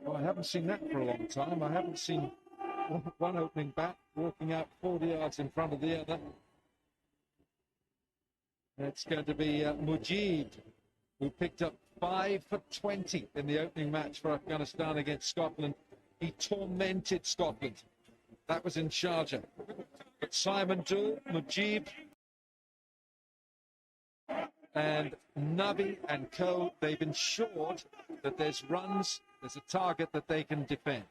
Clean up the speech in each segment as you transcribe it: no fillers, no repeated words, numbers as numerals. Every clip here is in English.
Well, I haven't seen that for a long time. I haven't seen one opening bat walking out 40 yards in front of the other. It's going to be Mujib, who picked up 5 for 20 in the opening match for Afghanistan against Scotland. He tormented Scotland. That was in Sharjah. But Simon Dool, Mujib, and Nabi and co, they've ensured that there's runs, there's a target that they can defend.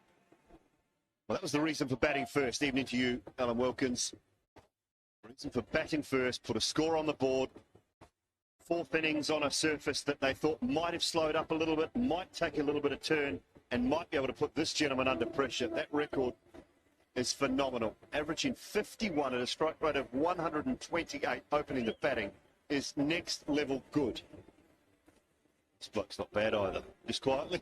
Well, that was the reason for batting first. Evening to you, Alan Wilkins. Reason for batting first, put a score on the board. 4th innings on a surface that they thought might have slowed up a little bit, might take a little bit of turn, and might be able to put this gentleman under pressure. That record is phenomenal. Averaging 51 at a strike rate of 128 opening the batting is next level good. This bloke's not bad either. Just quietly.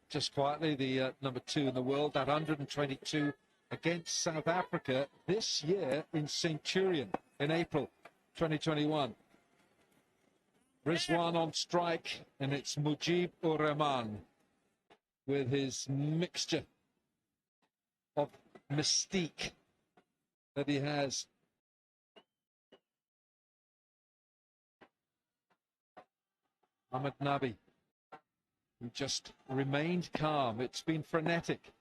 Just quietly, the number 2 in the world, that 122 against South Africa this year in Centurion in April 2021. Rizwan on strike, and it's Mujib ur Rahman with his mixture of mystique that he has. Ahmed Nabi, who just remained calm. It's been frenetic.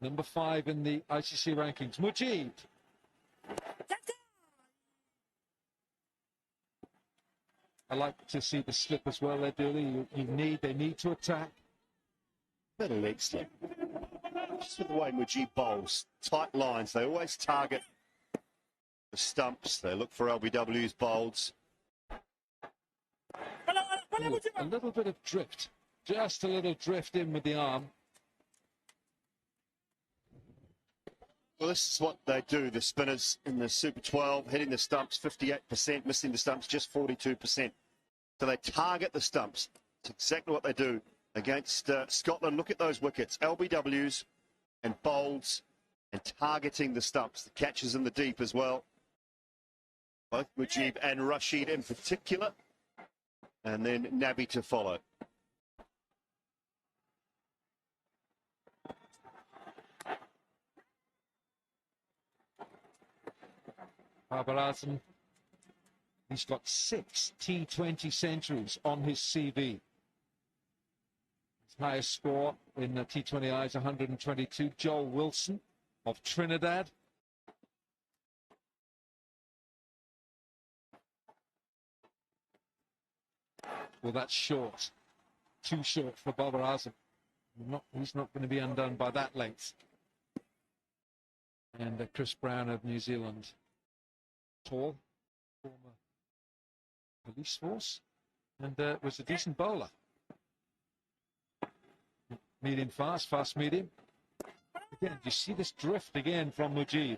Number 5 in the ICC rankings. Mujib. I like to see the slip as well there, Dooley. They need to attack. Bit of leg slip. Just with the way Mujib bowls, tight lines. They always target the stumps. They look for LBW's bowls. Ooh, a little bit of drift. Just a little drift in with the arm. Well, this is what they do, the spinners in the Super 12, hitting the stumps 58%, missing the stumps just 42%. So they target the stumps. It's exactly what they do against Scotland. Look at those wickets, LBWs and bowls, and targeting the stumps. The catches in the deep as well. Both Mujib and Rashid in particular. And then Nabi to follow. Babar Azam, he's got 6 T20 centuries on his CV. His highest score in the T20I is 122. Joel Wilson of Trinidad. Well, that's short. Too short for Babar Azam. He's not going to be undone by that length. And Chris Brown of New Zealand. Tall, former police force, and was a decent bowler. Medium fast, fast medium. Again, you see this drift again from Mujib.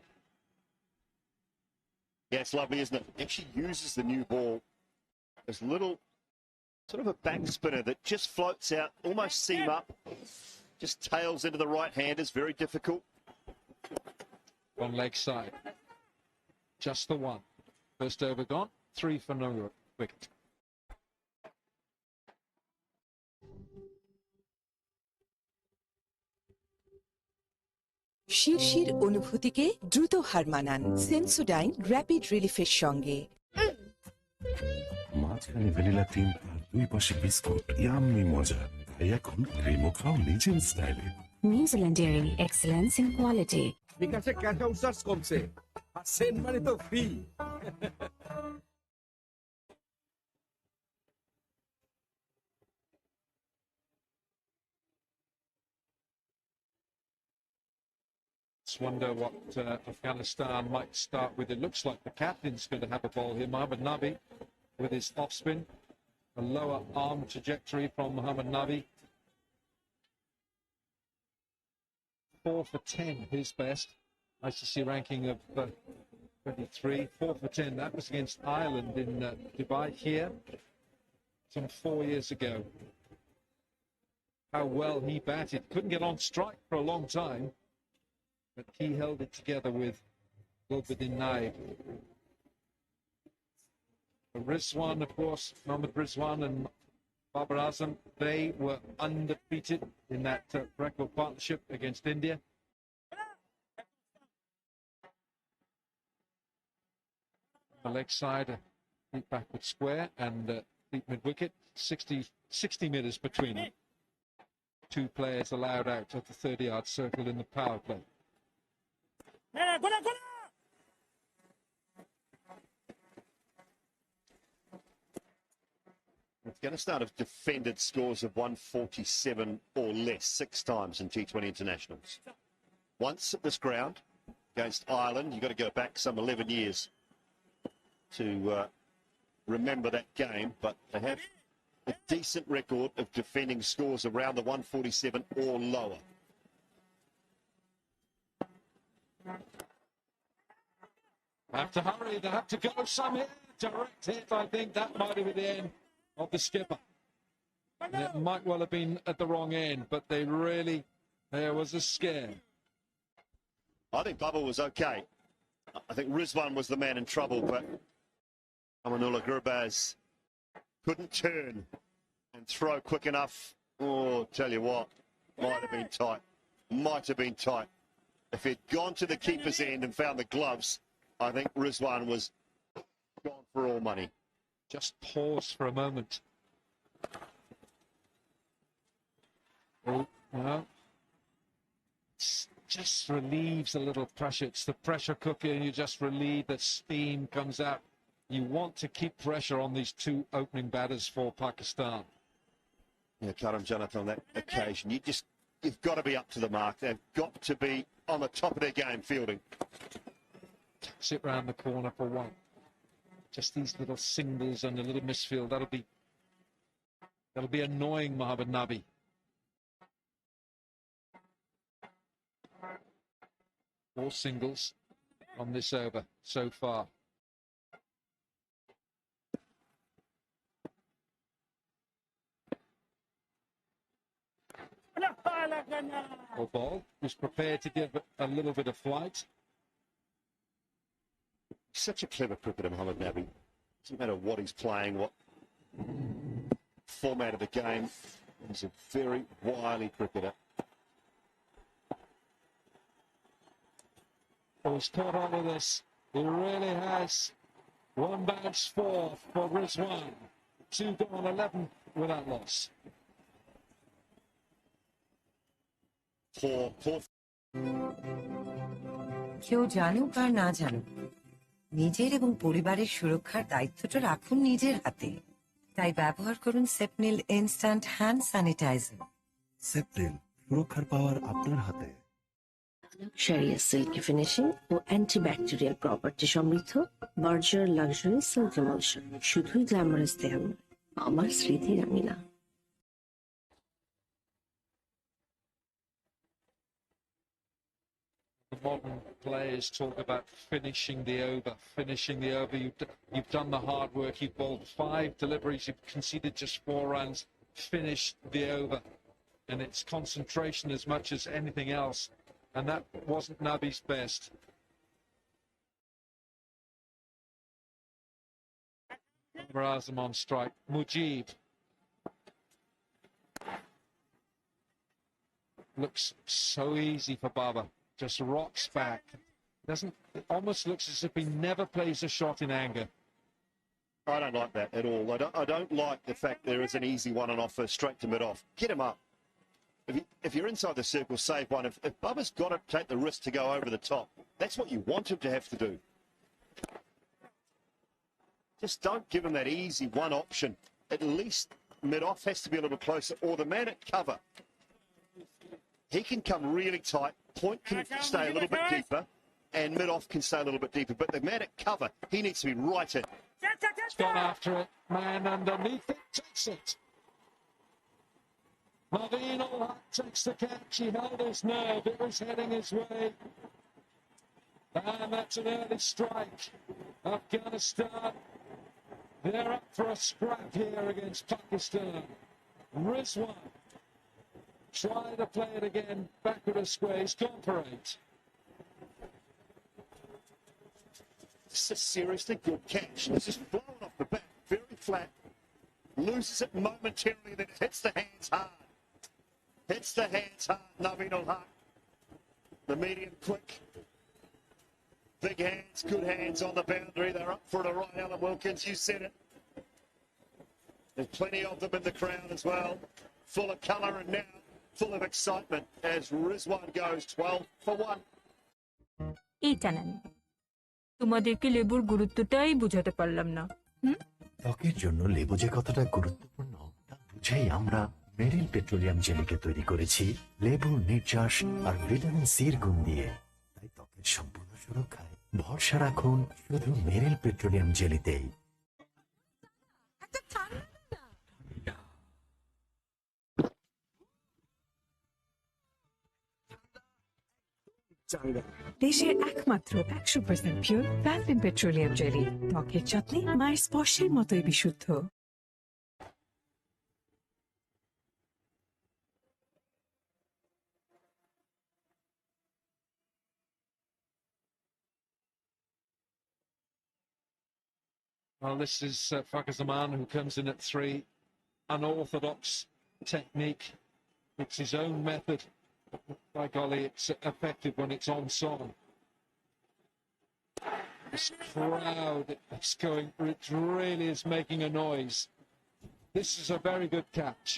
Yeah, it's lovely, isn't it? Actually uses the new ball as little sort of a back spinner that just floats out, almost seam up, just tails into the right hand is very difficult. On leg side. Just the one. First over gone. 3 for no wicket. শিরশির অনুভূতিকে দ্রুত হার মানান Sensodyne rapid রিলিফের সঙ্গে। মাঝখানে vanilla cream আর 2 পাশে biscuit, yummy মজা। তাই এখন ক্রিমও খাও নিজের স্টাইলে। New Zealand dairy, excellence in quality. বিকাশে ক্যাশ আউট চার্জ কমছে, আর সেন্ট মানি তো free. Wonder what Afghanistan might start with. It looks like the captain's going to have a ball here. Mohammad Nabi with his off spin. A lower arm trajectory from Mohammad Nabi. 4 for 10, his best. ICC ranking of 23. 4 for 10. That was against Ireland in Dubai here some 4 years ago. How well he batted. Couldn't get on strike for a long time, but he held it together with Gulbuddin Naib. Rizwan, of course, Mohammad Rizwan and Babar Azam, they were undefeated in that record partnership against India. The leg side, deep backward square and deep mid-wicket, 60 metres between them. Two players allowed out of the 30-yard circle in the power play. Afghanistan have defended scores of 147 or less 6 times in T20 internationals. Once at this ground against Ireland, you've got to go back some 11 years to remember that game, but they have a decent record of defending scores around the 147 or lower. Have to hurry, they have to go some here. Direct hit, I think that might have been the end of the skipper. And it might well have been at the wrong end, but there was a scare. I think Bubba was okay. I think Rizwan was the man in trouble, but Amanullah Gurbaz couldn't turn and throw quick enough. Oh, tell you what, might have been tight. Might have been tight. If he'd gone to the keeper's end and found the gloves, I think Rizwan was gone for all money. Just pause for a moment. Oh, well, it just relieves a little pressure. It's the pressure cooker, and you just relieve the steam comes out. You want to keep pressure on these two opening batters for Pakistan. Yeah, Karam Janat on that occasion. You've got to be up to the mark. They've got to be on the top of their game fielding. Sit round the corner for one. Just these little singles and a little misfield. That'll be annoying, Mohammad Nabi. Four singles on this over so far. Or ball was prepared to give a little bit of flight. Such a clever cricketer, Mohammad Nabi. Doesn't matter what he's playing, what format of the game. He's a very wily cricketer. Oh, he's caught on with this. He really has. One bounce for Rizwan. 2 gone, 11 without loss. Poor. কেউ জানুক আর না জানুক, নিজের এবং পরিবারের সুরক্ষার দায়িত্বটা রাখুন নিজের হাতে। তাই ব্যবহার করুন সেপনিল ইনস্ট্যান্ট হ্যান্ড স্যানিটাইজার। সেপ্টেল, সুরক্ষার পাওয়ার আপনার হাতে। Luxurious silky finishing ও antibacterial property সমৃদ্ধ বার্জার লাক্সারি সিল্ক এমালশন শুধুই গ্ল্যামারাস দেয় না, আমার স্মৃতি রাঙিনা। The modern players talk about finishing the over. You've done the hard work. You've bowled 5 deliveries. You've conceded just 4 runs. Finish the over. And it's concentration as much as anything else. And that wasn't Nabi's best. Azam on strike. Mujib. Looks so easy for Baba. Just rocks back. It almost looks as if he never plays a shot in anger. I don't like that at all. I don't like the fact there is an easy one and offer straight to mid-off. Get him up. If you're inside the circle, save one. If Bubba's got to take the risk to go over the top, that's what you want him to have to do. Just don't give him that easy one option. At least mid-off has to be a little closer, or the man at cover. He can come really tight, point can stay a little bit deeper, and mid-off can stay a little bit deeper. But the man at cover, he needs to be right in. He's gone after it. Man underneath it, takes it. Naveen Ul-Haq takes the catch. He held his nerve. It was heading his way. And that's an early strike. Afghanistan, they're up for a scrap here against Pakistan. Rizwan, try to play it again. Backward a square. He's gone for 8. This is a seriously good catch. This is blown off the bat, very flat. Loses it momentarily, then hits the hands hard. Hits the hands hard, Naveen ul Haq. The medium quick. Big hands, good hands on the boundary. They're up for it, all right, Alan Wilkins, you said it. There's plenty of them in the crowd as well. Full of colour and now full of excitement as Rizwan goes 12 for 1. এইটা নেন তোমাদেরকে লেবুর গুরুত্বটাই বুঝাতে পারলাম না ত্বকের জন্য লেবু যে কতটা গুরুত্বপূর্ণ তা বুঝেই আমরা মেরিল পেট্রোলিয়াম জেলিকে তৈরি করেছি লেবুর নির্যাস আর ভিটামিন সির গুণ দিয়ে তাই ত্বকের সম্পূর্ণ সুরক্ষায় ভরসা রাখুন শুধু মেরিল পেট্রোলিয়াম জেলিতেই দেশের একমাত্র 100% পিওর ভ্যালভিন পেট্রোলিয়াম জেলি ত্বকের যত্নে মায়ের স্পর্শের মতোই বিশুদ্ধ Well, this is Fakazzaman, who comes in at 3. Unorthodox technique. It's his own method. By golly, it's effective when it's on song. This crowd is going, it really is making a noise. This is a very good catch.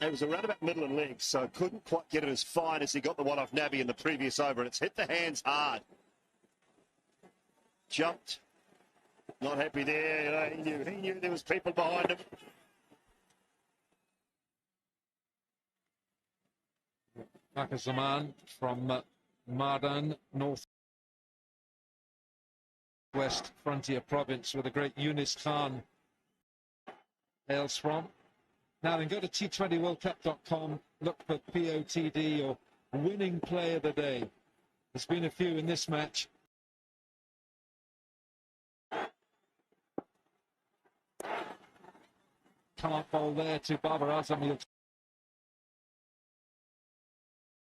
It was around about middle and legs, so couldn't quite get it as fine as he got the one off Nabi in the previous over, and it's hit the hands hard. Jumped. Not happy there, you know, he knew there was people behind him. Zaman from Mardan, north west frontier province, where the great Yunus Khan hails from. Now then, go to T20worldcup.com, look for POTD or winning play of the day. There's been a few in this match. Can't bowl there to Babar Azam. He'll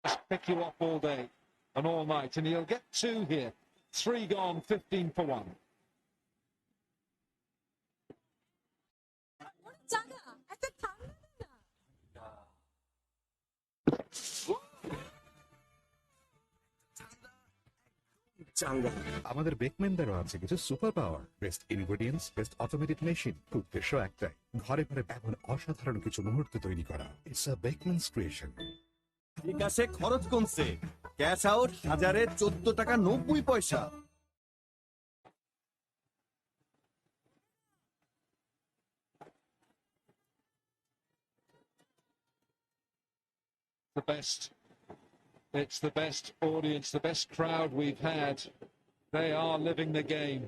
just pick you up all day and all night, and he'll get 2 here. 3 gone, 15 for 1. আমাদের বেকম্যানদেরও আছে কিছু super power best ingredients best automated machine উদ্দেশ্য একটাই ঘরে ঘরে এমন অসাধারণ কিছু মুহূর্ত তৈরি করা ইটস আ বেকম্যানস ক্রিয়েশন বিকাশে খরচ কমছে ক্যাশ আউট 1014 টাকা 90 পয়সা The best. It's the best audience, the best crowd we've had. They are living the game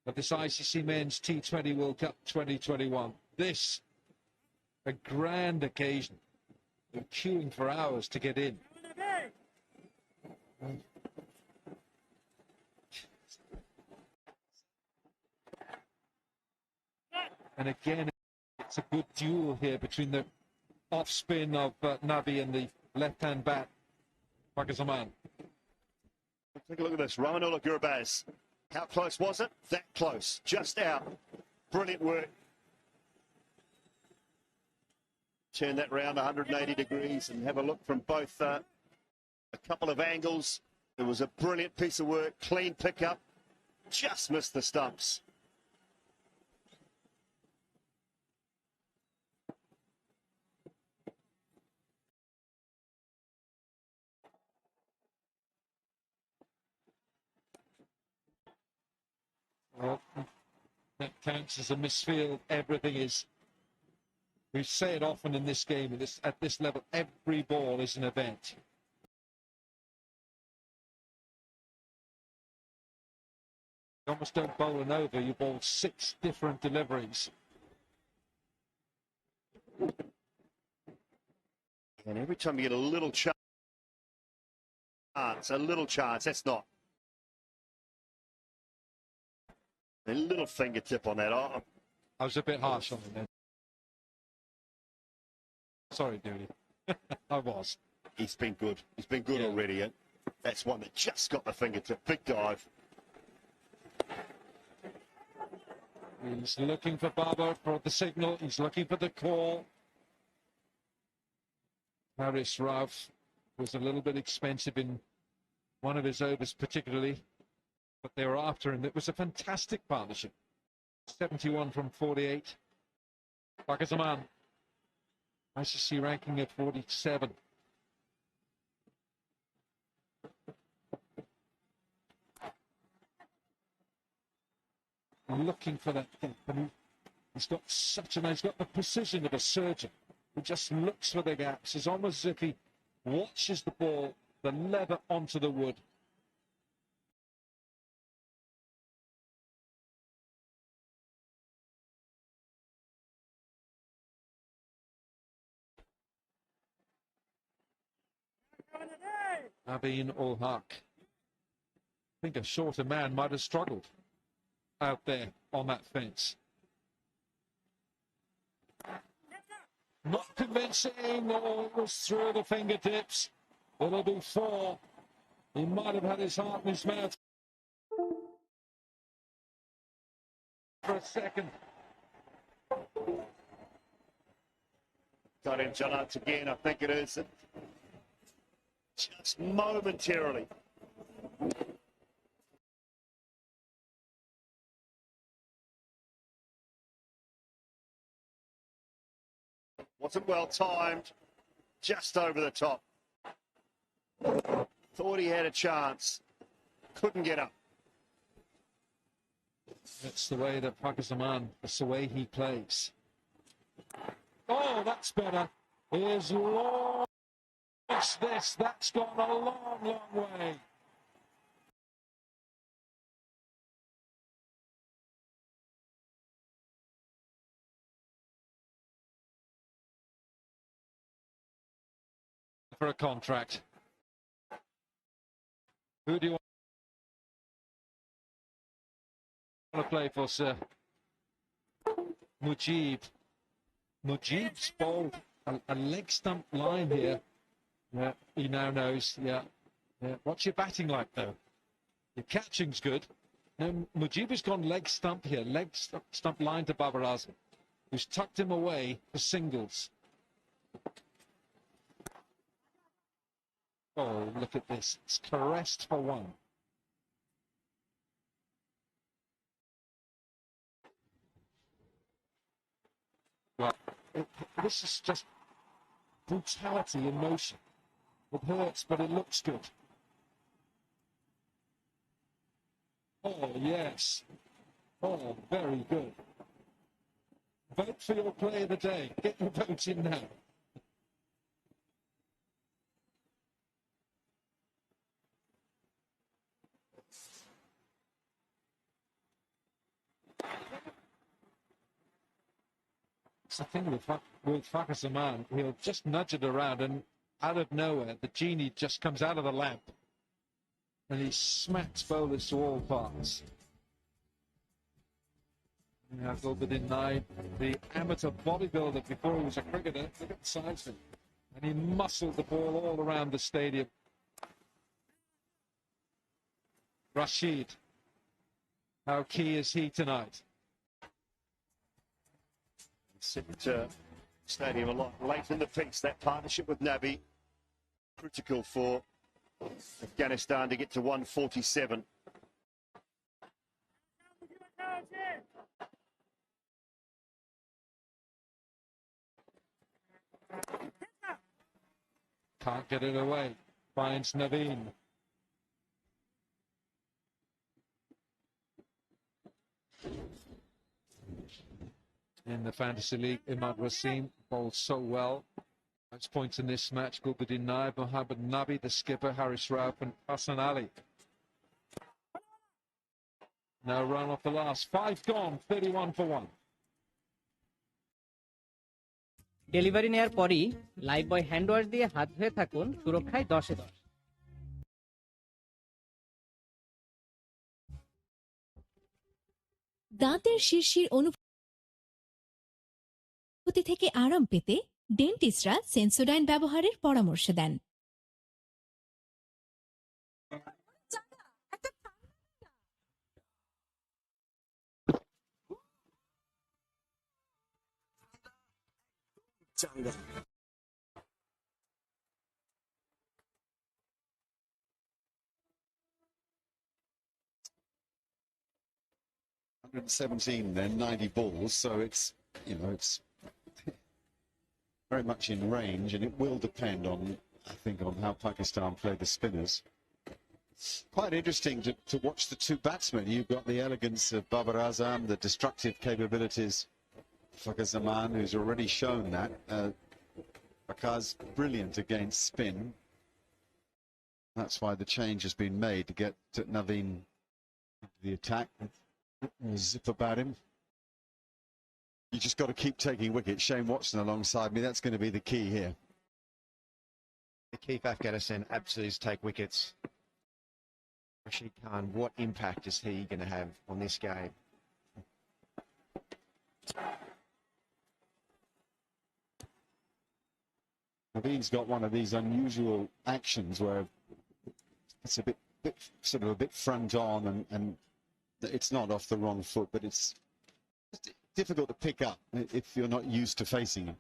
of this ICC Men's T20 World Cup 2021. This, a grand occasion. They're queuing for hours to get in. And again, it's a good duel here between the off spin of Nabi and the left-hand bat, Pakistan. Take a look at this. Ramanullah Gurbaz. How close was it? That close. Just out. Brilliant work. Turn that round 180 degrees and have a look from both a couple of angles. It was a brilliant piece of work. Clean pickup. Just missed the stumps. Well, that counts as a misfield. Everything is. We say it often in this game. At this level, every ball is an event. You almost don't bowl an over. You bowl 6 different deliveries. And every time you get a little chance, that's not. A little fingertip on that arm. I was a bit harsh on him then. Sorry, Doody. I was. He's been good. He's been good already. And that's one that just got the fingertip. Big dive. He's looking for Barber for the signal. He's looking for the call. Haris Rauf was a little bit expensive in one of his overs particularly, but they were after him. It was a fantastic partnership. 71 from 48. Pakistan, ICC ranking at 47. Looking for that gap, and he's got he's got the precision of a surgeon. He just looks for the gaps. It's almost as if he watches the ball, the leather onto the wood. Abin ul Haq. I think a shorter man might have struggled out there on that fence. Not convincing, or it was through the fingertips. It'll be 4. He might have had his heart in his mouth for a second. Got him, Jonathan, again, I think it is. Just momentarily. Wasn't well timed, just over the top. Thought he had a chance, couldn't get up. That's the way that Pakistan, that's the way he plays. Oh, that's better. Here's long. What's this? That's gone a long, long way. For a contract. Who do you want to play for, sir? Mujib. Mujib's bowled a leg stump line here. Yeah, he now knows. Yeah. What's your batting like, though? Your catching's good. No, Mujib has gone leg stump here. Leg stump line to Babar Azam, who's tucked him away for singles. Oh, look at this. It's caressed for 1. Well, this is just brutality in motion. It hurts, but it looks good. Oh, yes. Oh, very good. Vote for your play of the day. Get your votes in now. It's the thing with Pakistan, he'll just nudge it around, and out of nowhere, the genie just comes out of the lamp, and he smacks bowlers to all parts. Yeah, Gulbuddin Naib, the amateur bodybuilder before he was a cricketer. Look at the size of him. And he muscled the ball all around the stadium. Rashid, how key is he tonight? Stadium a lot late in the piece. That partnership with Nabi, critical for Afghanistan to get to 147. Can't get it away. Finds Naveen. In the Fantasy League, Imad Wasim bowled so well. Most points in this match, Gulbuddin Naib, Mohammad Nabi, the skipper, Haris Rauf and Hassan Ali. No run off the last. 5 gone, 31 for 1. Delivery নেয়ার পরই live বয় hand wash দিয়ে হাত ধুয়ে থাকুন সুরক্ষায় 10-এ 10। দাঁতের শিরশির অনুভূতি থেকে আরাম পেতে ডেন্টিস্টরা সেন্সোডাইন ব্যবহারের পরামর্শ দেন। চাঙ্গা। 117 then, 90 balls, so it's, you know, it's very much in range, and it will depend on, I think, on how Pakistan play the spinners. Quite interesting to watch the two batsmen. You've got the elegance of Babar Azam, the destructive capabilities of Fakhar Zaman, who's already shown that. Fakhar's brilliant against spin. That's why the change has been made to get Naveen into the attack. Zip about him. You just got to keep taking wickets. Shane Watson alongside me. That's going to be the key here. The key for Afghanistan absolutely is to take wickets. Rashid Khan, what impact is he going to have on this game? Naveen's got one of these unusual actions where it's a bit sort of a bit front on, and it's not off the wrong foot, but it's difficult to pick up if you're not used to facing him.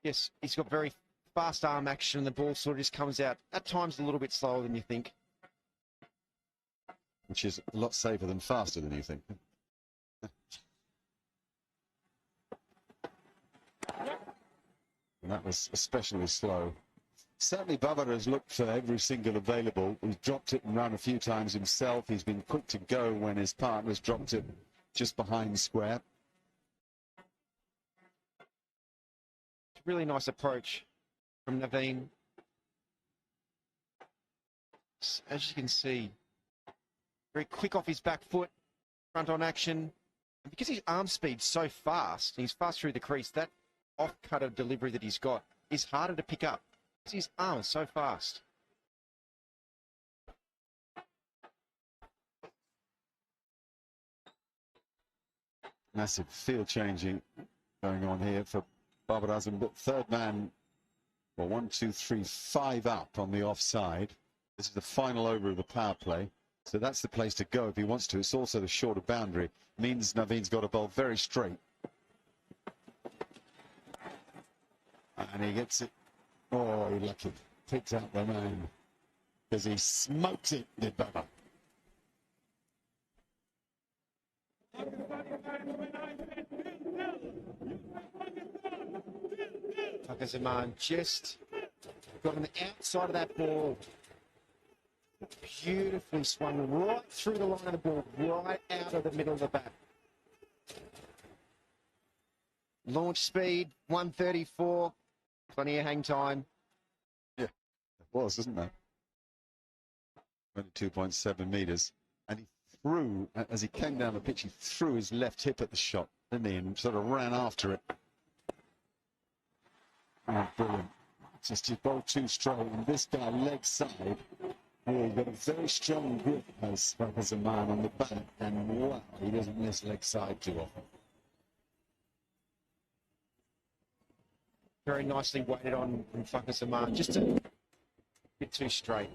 Yes, he's got very fast arm action, and the ball sort of just comes out at times a little bit slower than you think. Which is a lot safer than faster than you think. And that was especially slow. Certainly Babar has looked for every single available. He's dropped it and run a few times himself. He's been quick to go when his partner's dropped it just behind square. Really nice approach from Naveen. As you can see, very quick off his back foot, front on action. And because his arm speed's so fast, he's fast through the crease, that off-cutter delivery that he's got is harder to pick up. His arm is so fast. Massive field changing going on here for Babar Azam, but third man, well, 1, 2, 3, 5 up on the offside. This is the final over of the power play, so that's the place to go if he wants to. It's also the shorter boundary. Means Naveen's got to bowl very straight. And he gets it. Oh, he lucky. Picks out the man because he smokes it, did Babar. Fakhar Zaman just got on the outside of that ball. Beautifully swung right through the line of the ball, right out of the middle of the bat. Launch speed, 134. Plenty of hang time. Yeah, it was, isn't it? 22.7 metres. And he threw, as he came down the pitch, he threw his left hip at the shot, didn't he? And sort of ran after it. Oh, brilliant. Just he bowled too straight. And this guy, leg side, he got a very strong grip as a man on the bat. And wow, he doesn't miss leg side too often. Very nicely weighted on from Fakhar Zaman, just a bit too straight.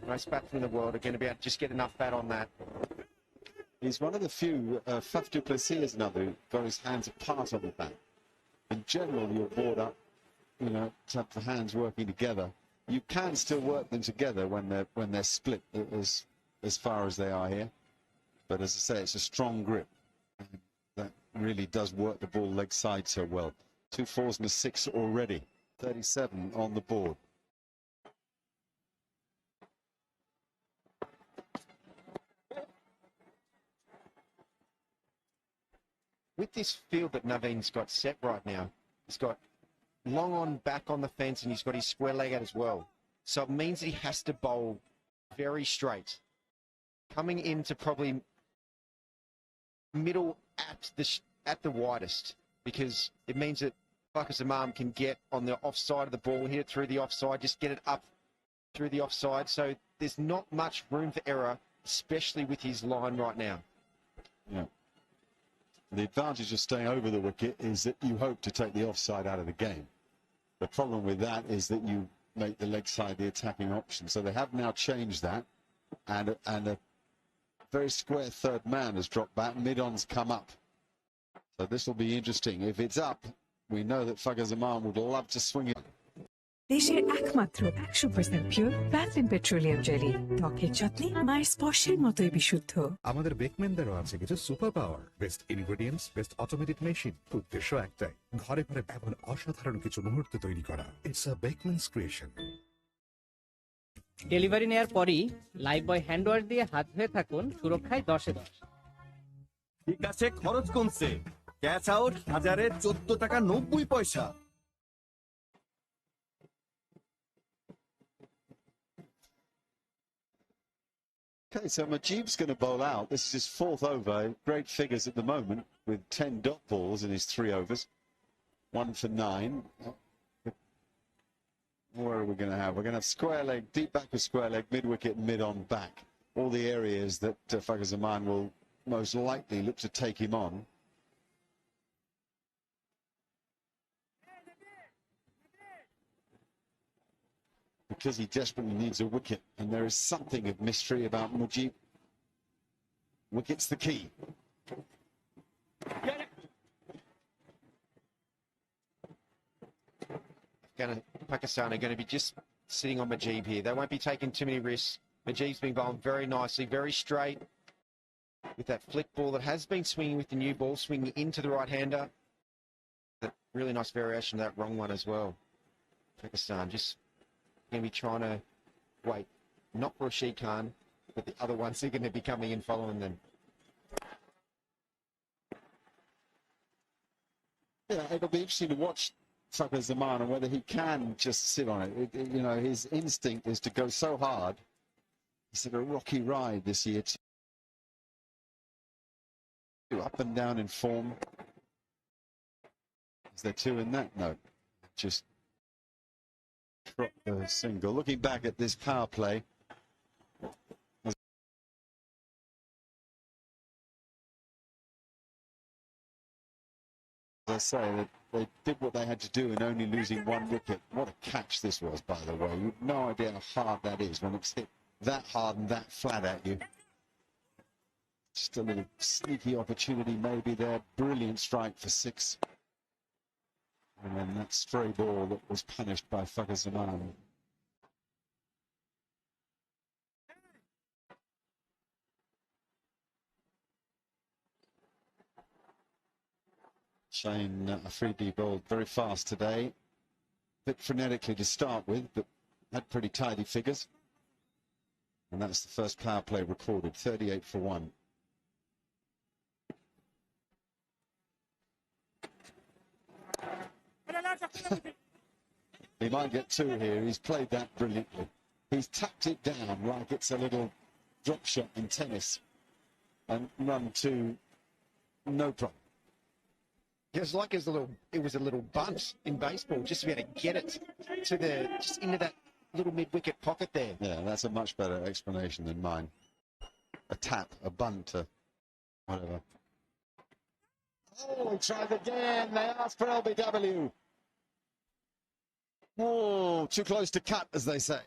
Most batsmen in the world are going to be able to just get enough bat on that. He's one of the few, Faf du Plessis is another, who got his hands apart on the bat. In general, you're bored up, you know, to have the hands working together. You can still work them together when they're split as far as they are here. But as I say, it's a strong grip. And that really does work the ball leg side so well. 2 4s and a 6 already. 37 on the board. With this field that Naveen's got set right now, he's got long on back on the fence and he's got his square leg out as well. So it means that he has to bowl very straight. Coming into probably middle at the widest, because it means that Fakhar Zaman can get on the offside of the ball, hit it through the offside, just get it up through the offside. So there's not much room for error, especially with his line right now. Yeah. The advantage of staying over the wicket is that you hope to take the offside out of the game. The problem with that is that you make the leg side the attacking option. So they have now changed that, and a very square third man has dropped back. Mid-on's come up. So this will be interesting. If it's up, We know that Fakhar Zaman would love to swing it. দেশের একমাত্র 100% pure Vaseline petroleum jelly ত্বকের যত্নে মায়ের স্পর্শের মতোই বিশুদ্ধ। আমাদের বেকম্যানদেরও আছে কিছু super power, best ingredients, best automated machine, উদ্দেশ্য একটাই, ঘরে ঘরে এমন অসাধারণ কিছু মুহূর্ত তৈরি করা। It's a Beckman's creation. Delivery নেয়ার পরই লাইভ বয় হ্যান্ড ওয়াশ দিয়ে হাত ধুয়ে থাকুন, সুরক্ষায় 10-এ 10। ঠিক আছে, খরচ কমছে। ক্যাশ আউট 14 টাকা 90 পয়সা। Okay, so Mujib's going to bowl out. This is his 4th over. Great figures at the moment with 10 dot balls in his 3 overs. 1 for 9. Where are we going to have? We're going to have square leg, deep back with square leg, mid wicket, mid on back. All the areas that Fakhar Zaman will most likely look to take him on. Because he desperately needs a wicket, and there is something of mystery about Mujib. Wicket's the key. Pakistan are going to be just sitting on Mujib here. They won't be taking too many risks. Mujib's been bowling very nicely, very straight with that flick ball that has been swinging with the new ball, swinging into the right-hander. That really nice variation of that wrong one as well. Pakistan just going to be trying to wait, not for Rashid Khan, but the other ones are going to be coming in following them. Yeah, it'll be interesting to watch Fakhar Zaman and whether he can just sit on it. You know, his instinct is to go so hard. He's had a rocky ride this year. Up and down in form. Is there 2 in that? No. Just drop the single. Looking back at this power play, as I say, that they did what they had to do in only losing 1 wicket. What a catch this was, by the way. You've no idea how hard that is when it's hit that hard and that flat at you. Just a little sneaky opportunity maybe there. Brilliant strike for 6. And then that stray ball that was punished by Fakhar Zaman. Shane Afridi bowled very fast today. A bit frenetically to start with, but had pretty tidy figures. And that's the first power play recorded, 38 for 1. He might get 2 here. He's played that brilliantly. He's tapped it down like it's a little drop shot in tennis and run 2, no problem. It was like it was a little bunt in baseball, just to be able to get it to just into that little mid-wicket pocket there. Yeah, that's a much better explanation than mine. A tap, a bunt, whatever. Oh, he tried again. They asked for LBW. Oh, too close to cut, as they say.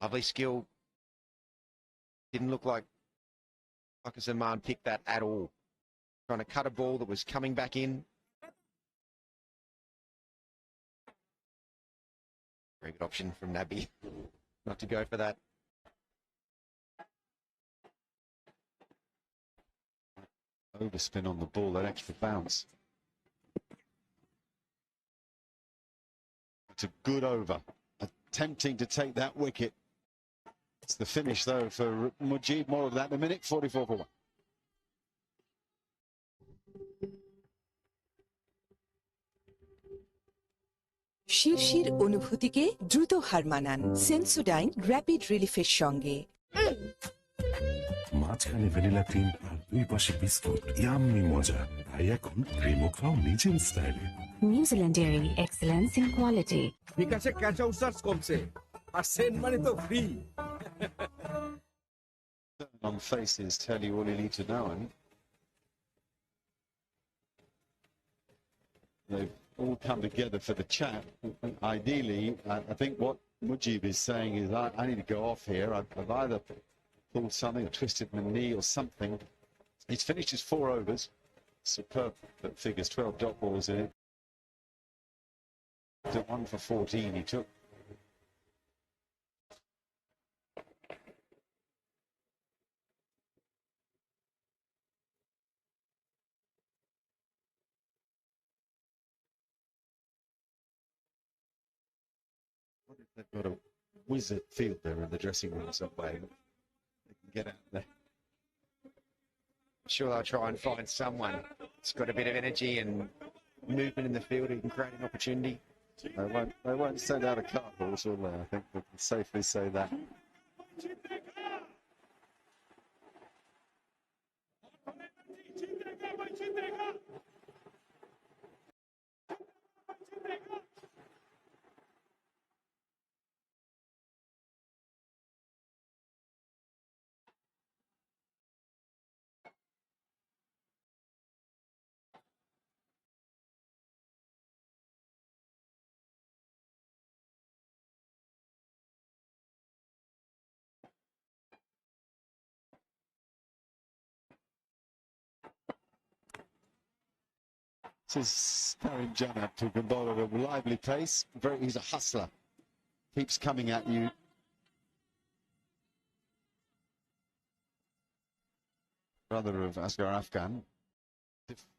Lovely skill. Didn't look like Fakhar Zaman picked that at all. Trying to cut a ball that was coming back in. Very good option from Nabi not to go for that. Overspin on the ball, that extra bounce. It's a good over. Attempting to take that wicket. It's the finish, though, for Mujib. More of that in a minute. 44 for 1. শিরশির অনুভূতিকে দ্রুত হার মানান Sensodyne rapid রিলিফের সঙ্গে। মাঝখানে vanilla cream আর 2 পাশে biscuit, yummy মজা। তাই এখন ক্রিমও খাও নিজের স্টাইলে। New Zealand Dairy, excellence in quality. বিকাশে ক্যাশ আউট সার্চ কমছে আর সেন্ড মানি তো free. On faces tell you all you need to know, and they've all come together for the chat. Ideally, I think what Mujib is saying is, I need to go off here. I've either pulled something or twisted my knee or something. He's finished his 4 overs. superb that figures 12 dot balls in it. The 1 for 14 he took. They've got a wizard field there in the dressing room somewhere. They can get out there. I'm sure they'll try and find someone that's got a bit of energy and movement in the field who can create an opportunity. They won't send out a cart horse, will they? I think we can safely say that. This is Karim Janab, who can bowl at a lively pace. He's a hustler. Keeps coming at you. Brother of Asghar Afghan.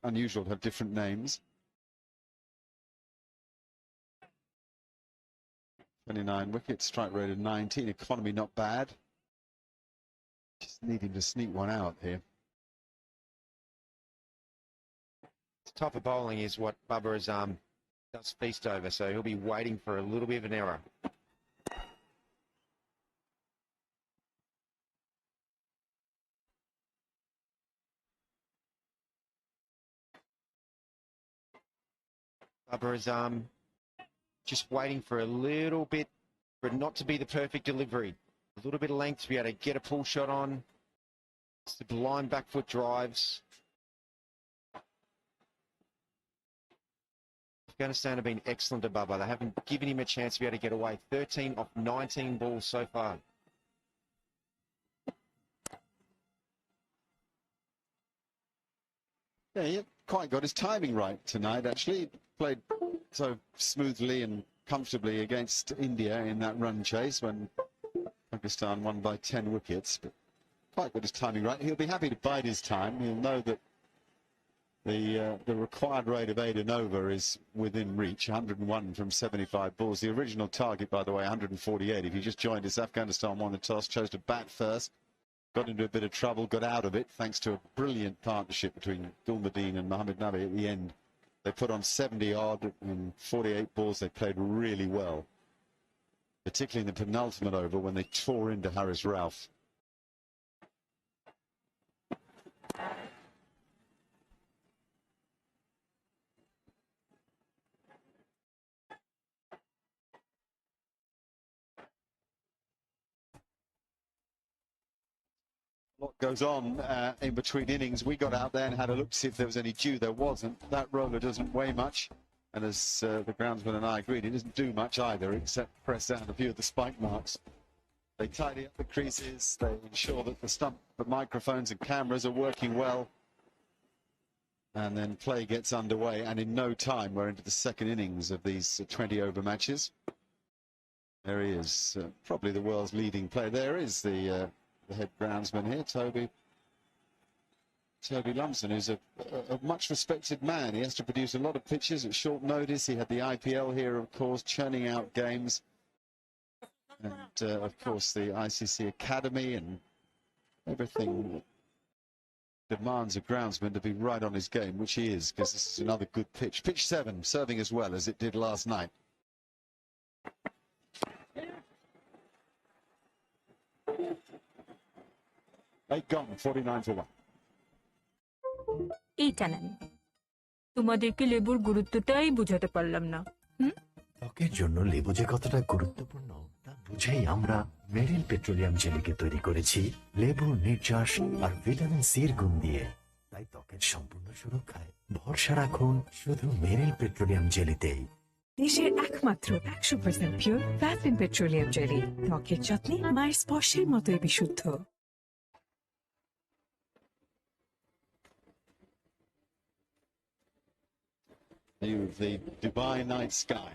Unusual to have different names. 29 wickets, strike rate of 19, economy not bad. Just needing to sneak one out here. This type of bowling is what Bubba does feast over, so he'll be waiting for a little bit of an error. Bubba is just waiting for a little bit, for it not to be the perfect delivery. A little bit of length to be able to get a pull shot on. Sublime back foot drives. Afghanistan have been excellent to Bubba. They haven't given him a chance to be able to get away. 13 off 19 balls so far. Yeah, he quite got his timing right tonight, actually. He played so smoothly and comfortably against India in that run chase when Pakistan won by 10 wickets. But quite got his timing right. He'll be happy to bide his time. He'll know that the required rate of 8 and over is within reach, 101 from 75 balls. The original target, by the way, 148. If you just joined us, Afghanistan won the toss, chose to bat first, got into a bit of trouble, got out of it, thanks to a brilliant partnership between Gulmadeen and Mohammad Nabi at the end. They put on 70 odd and 48 balls. They played really well, particularly in the penultimate over when they tore into Haris Rauf. What goes on in between innings. We got out there and had a look to see if there was any dew. There wasn't. That roller doesn't weigh much, and as the groundsman and I agreed, it doesn't do much either except press down a few of the spike marks. They tidy up the creases, they ensure that the microphones and cameras are working well, and then play gets underway, and in no time we're into the second innings of these 20 over matches. There he is, probably the world's leading player. There is the head groundsman here, Toby Lumsden, who's a much respected man. He has to produce a lot of pitches at short notice. He had the IPL here, of course, churning out games. And, of course, the ICC Academy and everything demands a groundsman to be right on his game, which he is, because this is another good pitch. Pitch 7, serving as well as it did last night. Eight gone, 49 for 1. এইটা নেন তোমাদেরকে লেবুর গুরুত্বটাই বুঝাতে পারলাম না ত্বকের জন্য লেবু যে কতটা গুরুত্বপূর্ণ তা বুঝেই আমরা মেরিল পেট্রোলিয়াম জেলিকে তৈরি করেছি লেবুর নির্যাস আর ভিটামিন সির গুণ দিয়ে তাই ত্বকের সম্পূর্ণ সুরক্ষায় ভরসা রাখুন শুধু মেরিল পেট্রোলিয়াম জেলিতেই। দেশের একমাত্র 100% পিওর ভ্যাসলিন পেট্রোলিয়াম জেলি, ত্বকের যত্নে মায়ের স্পর্শের মতোই বিশুদ্ধ। view of the Dubai night sky.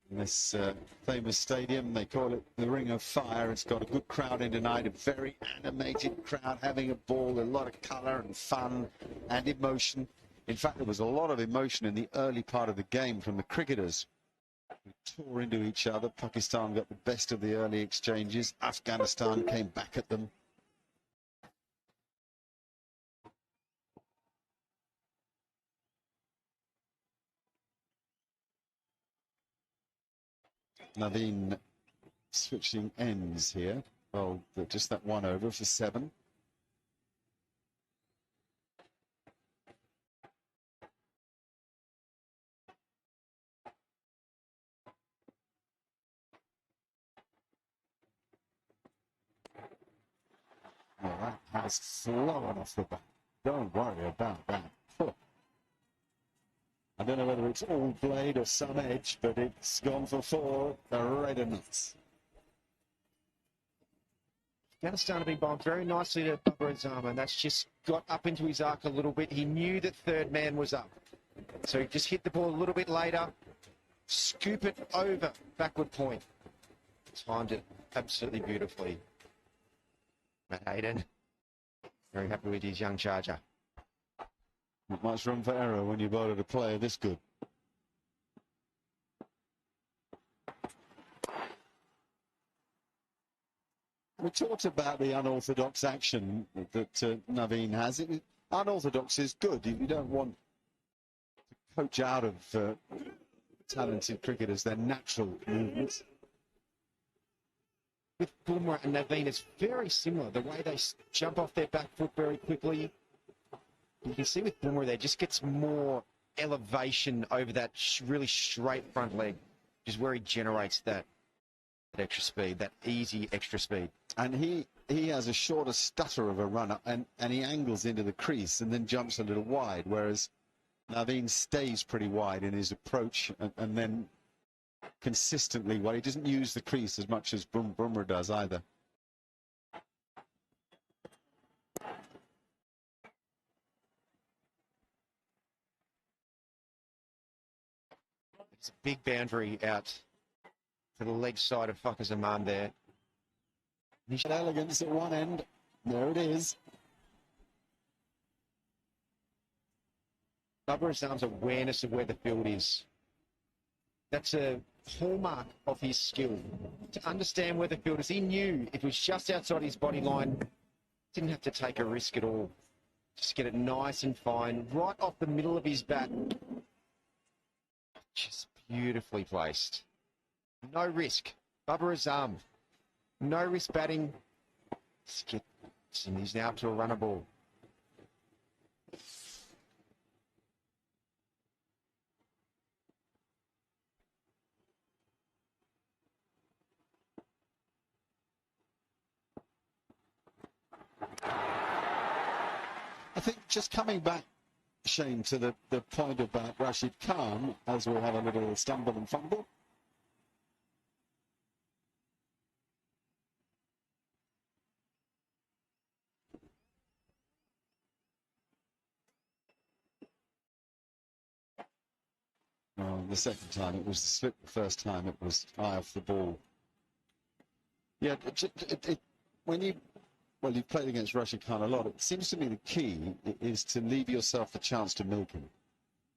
In this famous stadium, they call it the Ring of Fire. It's got a good crowd in tonight, a very animated crowd having a ball, a lot of colour and fun and emotion. In fact, there was a lot of emotion in the early part of the game from the cricketers who tore into each other. Pakistan got the best of the early exchanges. Afghanistan came back at them. Naveen switching ends here. Well, just that one over for 7. Well, that has flown off the back. Don't worry about that. I don't know whether it's all blade or some edge, but it's gone for 4. The red and nuts. Afghanistan have been bowled very nicely to Babar Azam, and that's just got up into his arc a little bit. He knew that third man was up. So he just hit the ball a little bit later, scoop it over backward point. Timed it absolutely beautifully. Matt Hayden, very happy with his young charger. Not much room for error when you bowl at a player this good. We talked about the unorthodox action that Naveen has. Unorthodox is good. You don't want to coach out of talented cricketers their natural movements. With Bumrah and Naveen, it's very similar. The way they jump off their back foot very quickly. You can see with Bumrah there just gets more elevation over that really straight front leg, which is where he generates that extra speed, that easy extra speed. And he has a shorter stutter of a runner, and he angles into the crease and then jumps a little wide, whereas Naveen stays pretty wide in his approach and then consistently wide. He doesn't use the crease as much as Bumrah does either. It's a big boundary out to the leg side of Fakhar Zaman there. Elegance at one end. There it is. Babar Azam's awareness of where the field is. That's a hallmark of his skill. To understand where the field is. He knew if it was just outside his body line, didn't have to take a risk at all. Just get it nice and fine, right off the middle of his bat. Just beautifully placed. No risk. Babar Azam. No risk batting. And he's now up to a runner ball. I think just coming back, Shane, to the point about Rashid Khan, as we'll have a little stumble and fumble. The second time it was the slip, the first time it was eye off the ball. Yeah, when you've played against Rashid Khan a lot, it seems to me the key is to leave yourself a chance to milk him.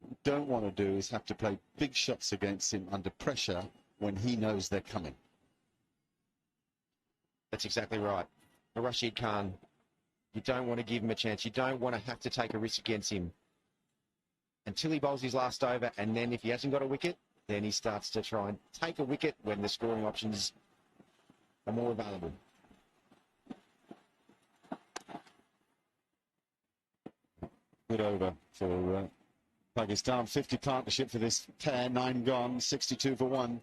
What you don't want to do is have to play big shots against him under pressure when he knows they're coming. That's exactly right. For Rashid Khan, you don't want to give him a chance. You don't want to have to take a risk against him until he bowls his last over, and then if he hasn't got a wicket, then he starts to try and take a wicket when the scoring options are more available. Good over for Pakistan. 50 partnership for this pair. 9 gone, 62 for 1.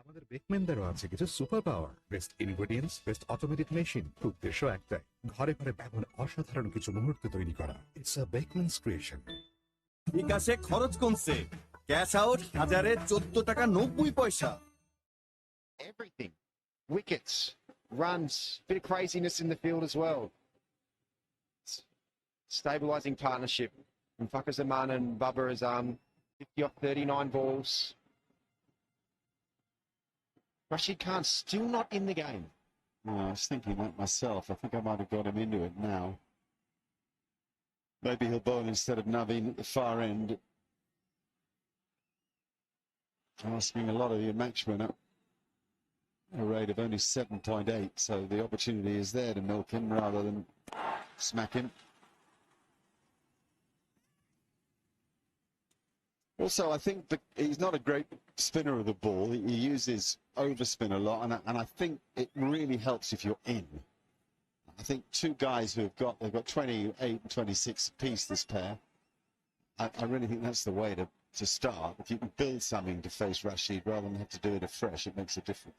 আমাদের বেকম্যানদেরও আছে কিছু super power. Best ingredients, best automated machine, উদ্দেশ্য একটাই, ঘরে ঘরে এমন অসাধারণ কিছু মুহূর্ত তৈরি করা। It's a Beckman's creation. বিকাশে খরচ কমছে, ক্যাশ আউট 1000-এ 14 টাকা 90 পয়সা। everything. Wickets, runs, bit of craziness in the field as well. Stabilising partnership from Fakhar Zaman and Babar Azam. 50 off 39 balls. Rashid Khan still not in the game. No, I was thinking that myself. I think I might have got him into it now. Maybe he'll bowl instead of Naveen at the far end. Asking a lot of the matchmen at a rate of only 7.8, so the opportunity is there to milk him rather than smack him. Also, I think that he's not a great spinner of the ball. He uses overspin a lot, and I think it really helps if you're in. I think two guys they've got 28 and 26 apiece, this pair. I really think that's the way to start. If you can build something to face Rashid rather than have to do it afresh, it makes a difference.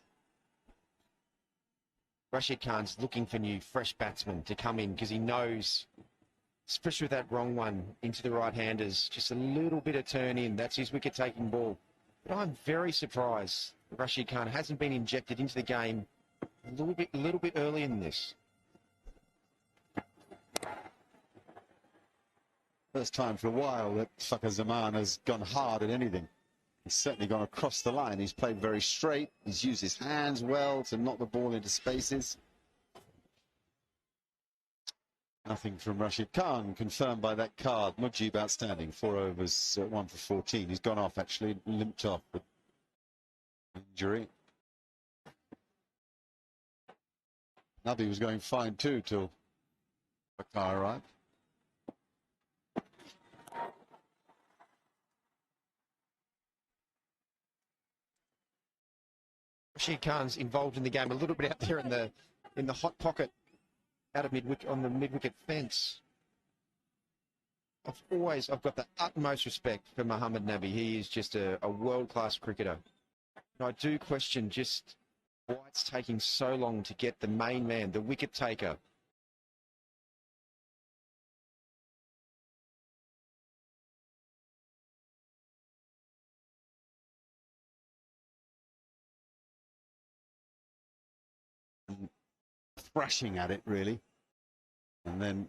Rashid Khan's looking for new, fresh batsmen to come in because he knows, especially with that wrong one into the right-handers, just a little bit of turn in. That's his wicket-taking ball. But I'm very surprised Rashid Khan hasn't been injected into the game a little bit earlier than this. First time for a while that Fakhar Zaman has gone hard at anything. He's certainly gone across the line. He's played very straight. He's used his hands well to knock the ball into spaces. Nothing from Rashid Khan, confirmed by that card. Mujib outstanding, 4 overs, 1 for 14. He's gone off, actually, limped off with injury. Nabi was going fine too till Fakhar arrived. Rashid Khan's involved in the game a little bit out there in the hot pocket, out of on the mid-wicket fence. I've got the utmost respect for Mohammad Nabi. He is just a world-class cricketer. And I do question just why it's taking so long to get the main man, the wicket taker. Thrashing at it, really. And then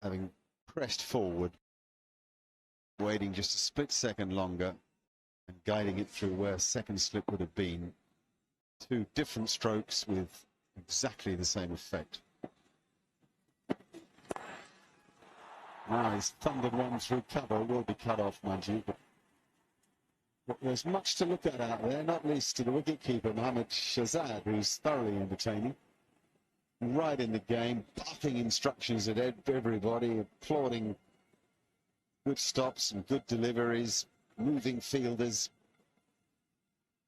having pressed forward, waiting just a split second longer and guiding it through where second slip would have been. Two different strokes with exactly the same effect. Now he's thundered one through cover, will be cut off, mind you, but there's much to look at out there, not least to the wicketkeeper, Mohammad Shahzad, who's thoroughly entertaining. Right in the game, barking instructions at everybody, applauding good stops and good deliveries, moving fielders.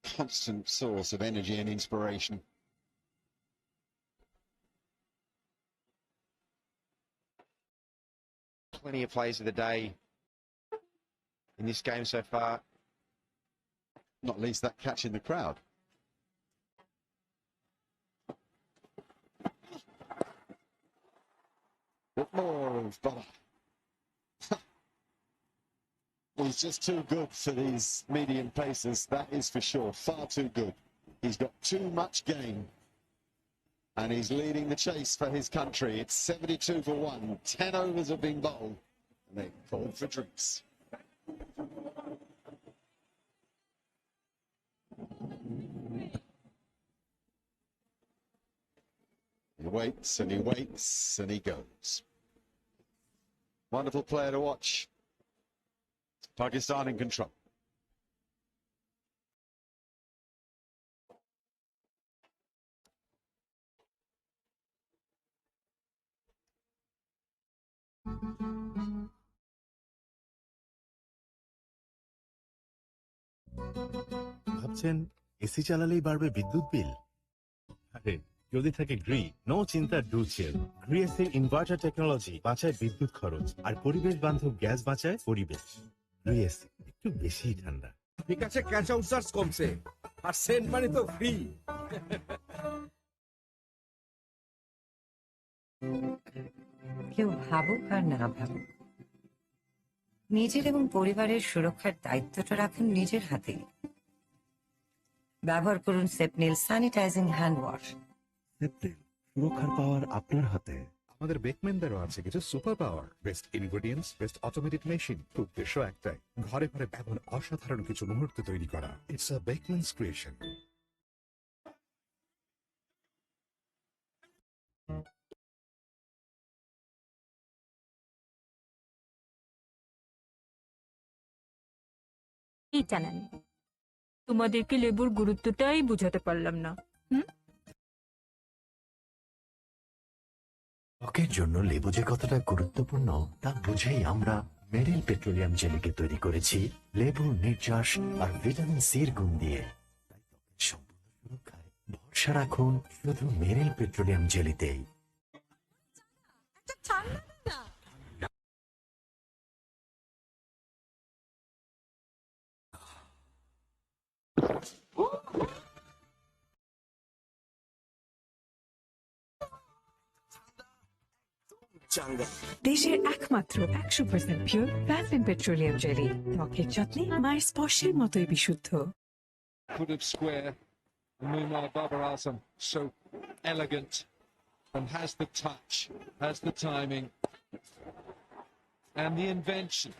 Constant source of energy and inspiration. Plenty of plays of the day in this game so far. Not least that catch in the crowd. Bit more of Baba. He's just too good for these medium pacers, that is for sure. Far too good. He's got too much game. And he's leading the chase for his country. It's 72 for 1. 10 overs have been bowled. And they're called for drinks. He waits and he waits and he goes. Wonderful player to watch. Pakistan in control. ভাবছেন AC চালালেই বাড়বে বিদ্যুৎ বিল? আরে যদি থাকে Gree, no চিন্তা, do chill. Gree এসির inverter technology বাঁচায় বিদ্যুৎ খরচ আর পরিবেশ বান্ধব গ্যাস বাঁচায় পরিবেশ। গ্রি এসি একটু বেশি ঠান্ডা। ঠিক আছে, ক্যাশ আউট চার্জ কমছে আর সেন্ট মানি তো ফ্রি। কেউ ভাবুক আর না ভাবুক, নিজের এবং পরিবারের সুরক্ষার দায়িত্বটা রাখুন নিজের হাতে। ব্যবহার করুন সেপনিল স্যানিটাইজিং হ্যান্ড ওয়াশ। সেপ্টেল সুরক্ষার পাওয়ার আপনার হাতে। আমাদের বেকম্যানদেরও আছে কিছু super power. Best ingredients, best automated machine, উদ্দেশ্য একটাই, ঘরে ঘরে এমন অসাধারণ কিছু মুহূর্ত তৈরি করা। It's a Beckman's creation. এই জানান, তোমাদেরকে লেবুর গুরুত্বটাই বুঝাতে পারলাম না। ত্বকের জন্য লেবু যে কতটা গুরুত্বপূর্ণ তা বুঝেই আমরা মেরিল পেট্রোলিয়াম জেলিকে তৈরি করেছি লেবুর নির্যাস আর ভিটামিন সির গুণ দিয়ে। তাই ত্বকের সম্পূর্ণ সুরক্ষায় ভরসা রাখুন শুধু মেরিল পেট্রোলিয়াম জেলিতেই। দেশের একমাত্র 100% পিওর প্যারাফিন পেট্রোলিয়াম জেলি, ত্বকের যত্নে মায়ের স্পর্শের মতোই বিশুদ্ধ। Put it square. Meanwhile, Babar Azam, so elegant and has the touch, has the timing and the invention.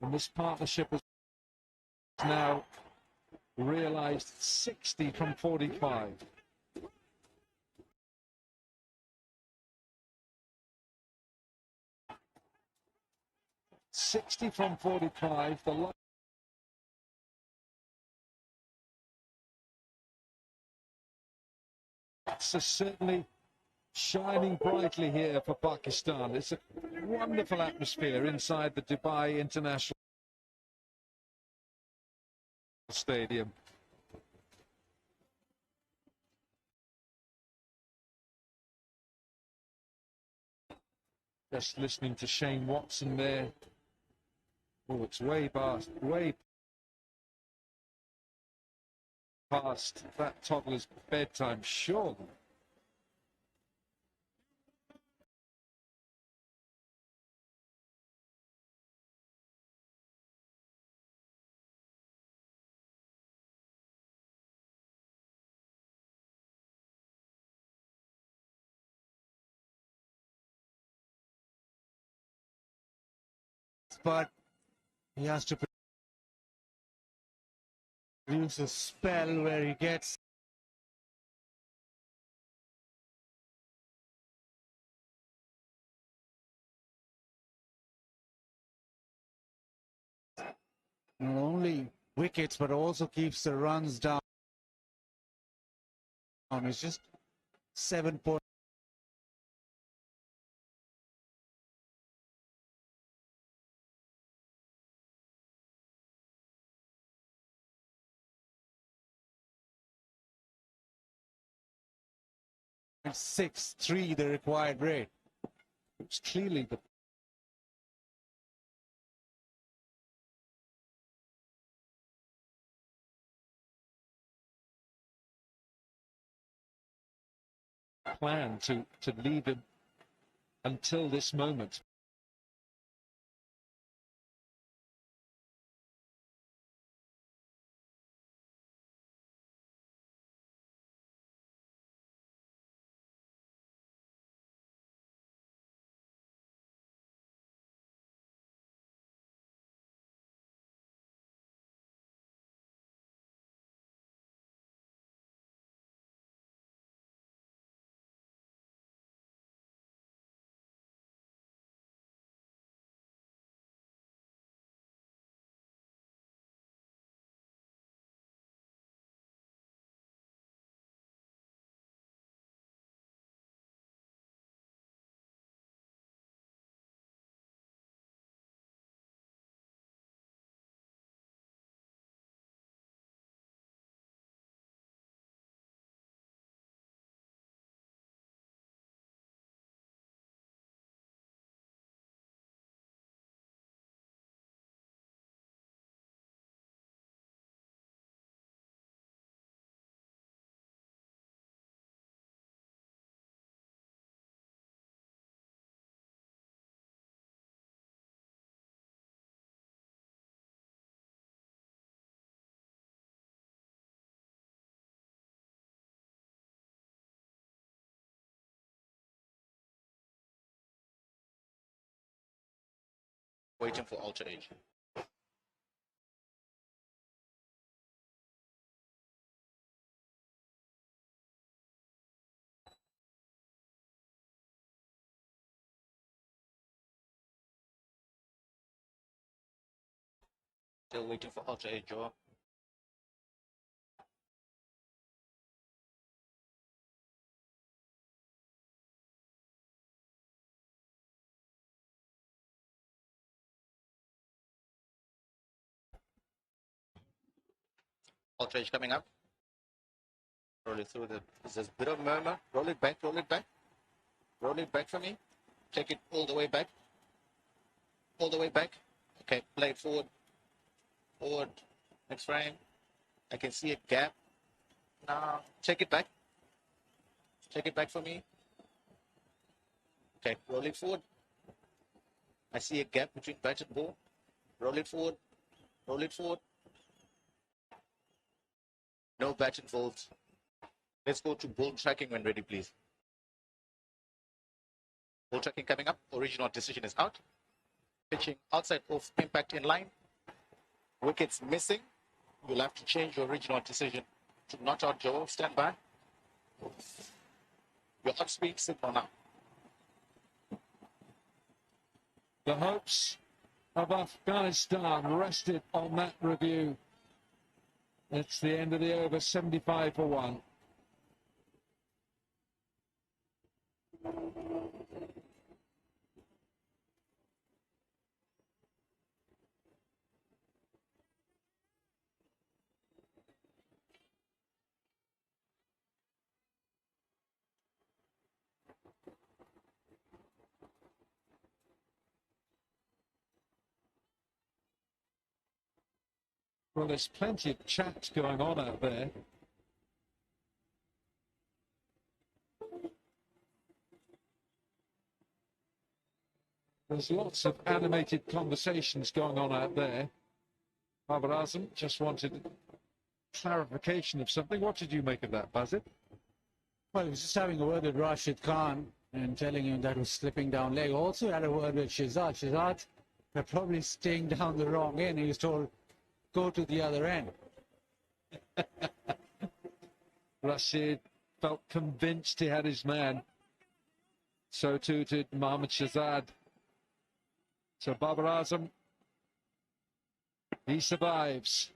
And this partnership has now realized 60 from 45. "60 from 45, the lights are certainly shining brightly here for Pakistan. It's a wonderful atmosphere inside the Dubai International Stadium. Just listening to Shane Watson there. Oh, it's way past that toddler's bedtime, surely. But he has to produce a spell where he gets not only wickets but also keeps the runs down. It's just 7 points. Six, 3 the required rate. It's clearly the plan to leave him until this moment. Waiting for Ultra Age. Still waiting for Ultra Age, Joe. Ultra Age coming up. Roll it through the. There's a bit of murmur. Roll it back, roll it back. Roll it back for me. Take it all the way back. All the way back. Okay, play it forward. Forward. Next frame. I can see a gap. Now, take it back. Take it back for me. Okay, roll it forward. I see a gap between bat and ball. Roll it forward. Roll it forward. No bat involved. Let's go to ball tracking when ready, please. Ball tracking coming up. Original decision is out. Pitching outside off impact in line. Wickets missing. You'll have to change your original decision to not out Joe. Stand by. Your off-speed signal now. The hopes of Afghanistan rested on that review. It's the end of the over, 75 for 1. Well, there's plenty of chat going on out there. There's lots of animated conversations going on out there. Babar Azam just wanted clarification of something. What did you make of that, Bazit? Well, he was just having a word with Rashid Khan and telling him that was slipping down leg. Also had a word with Shehzad. Shehzad, they're probably staying down the wrong end. He was told, go to the other end. Rashid felt convinced he had his man. So too did Mohammad Shehzad. So Babar Azam, he survives.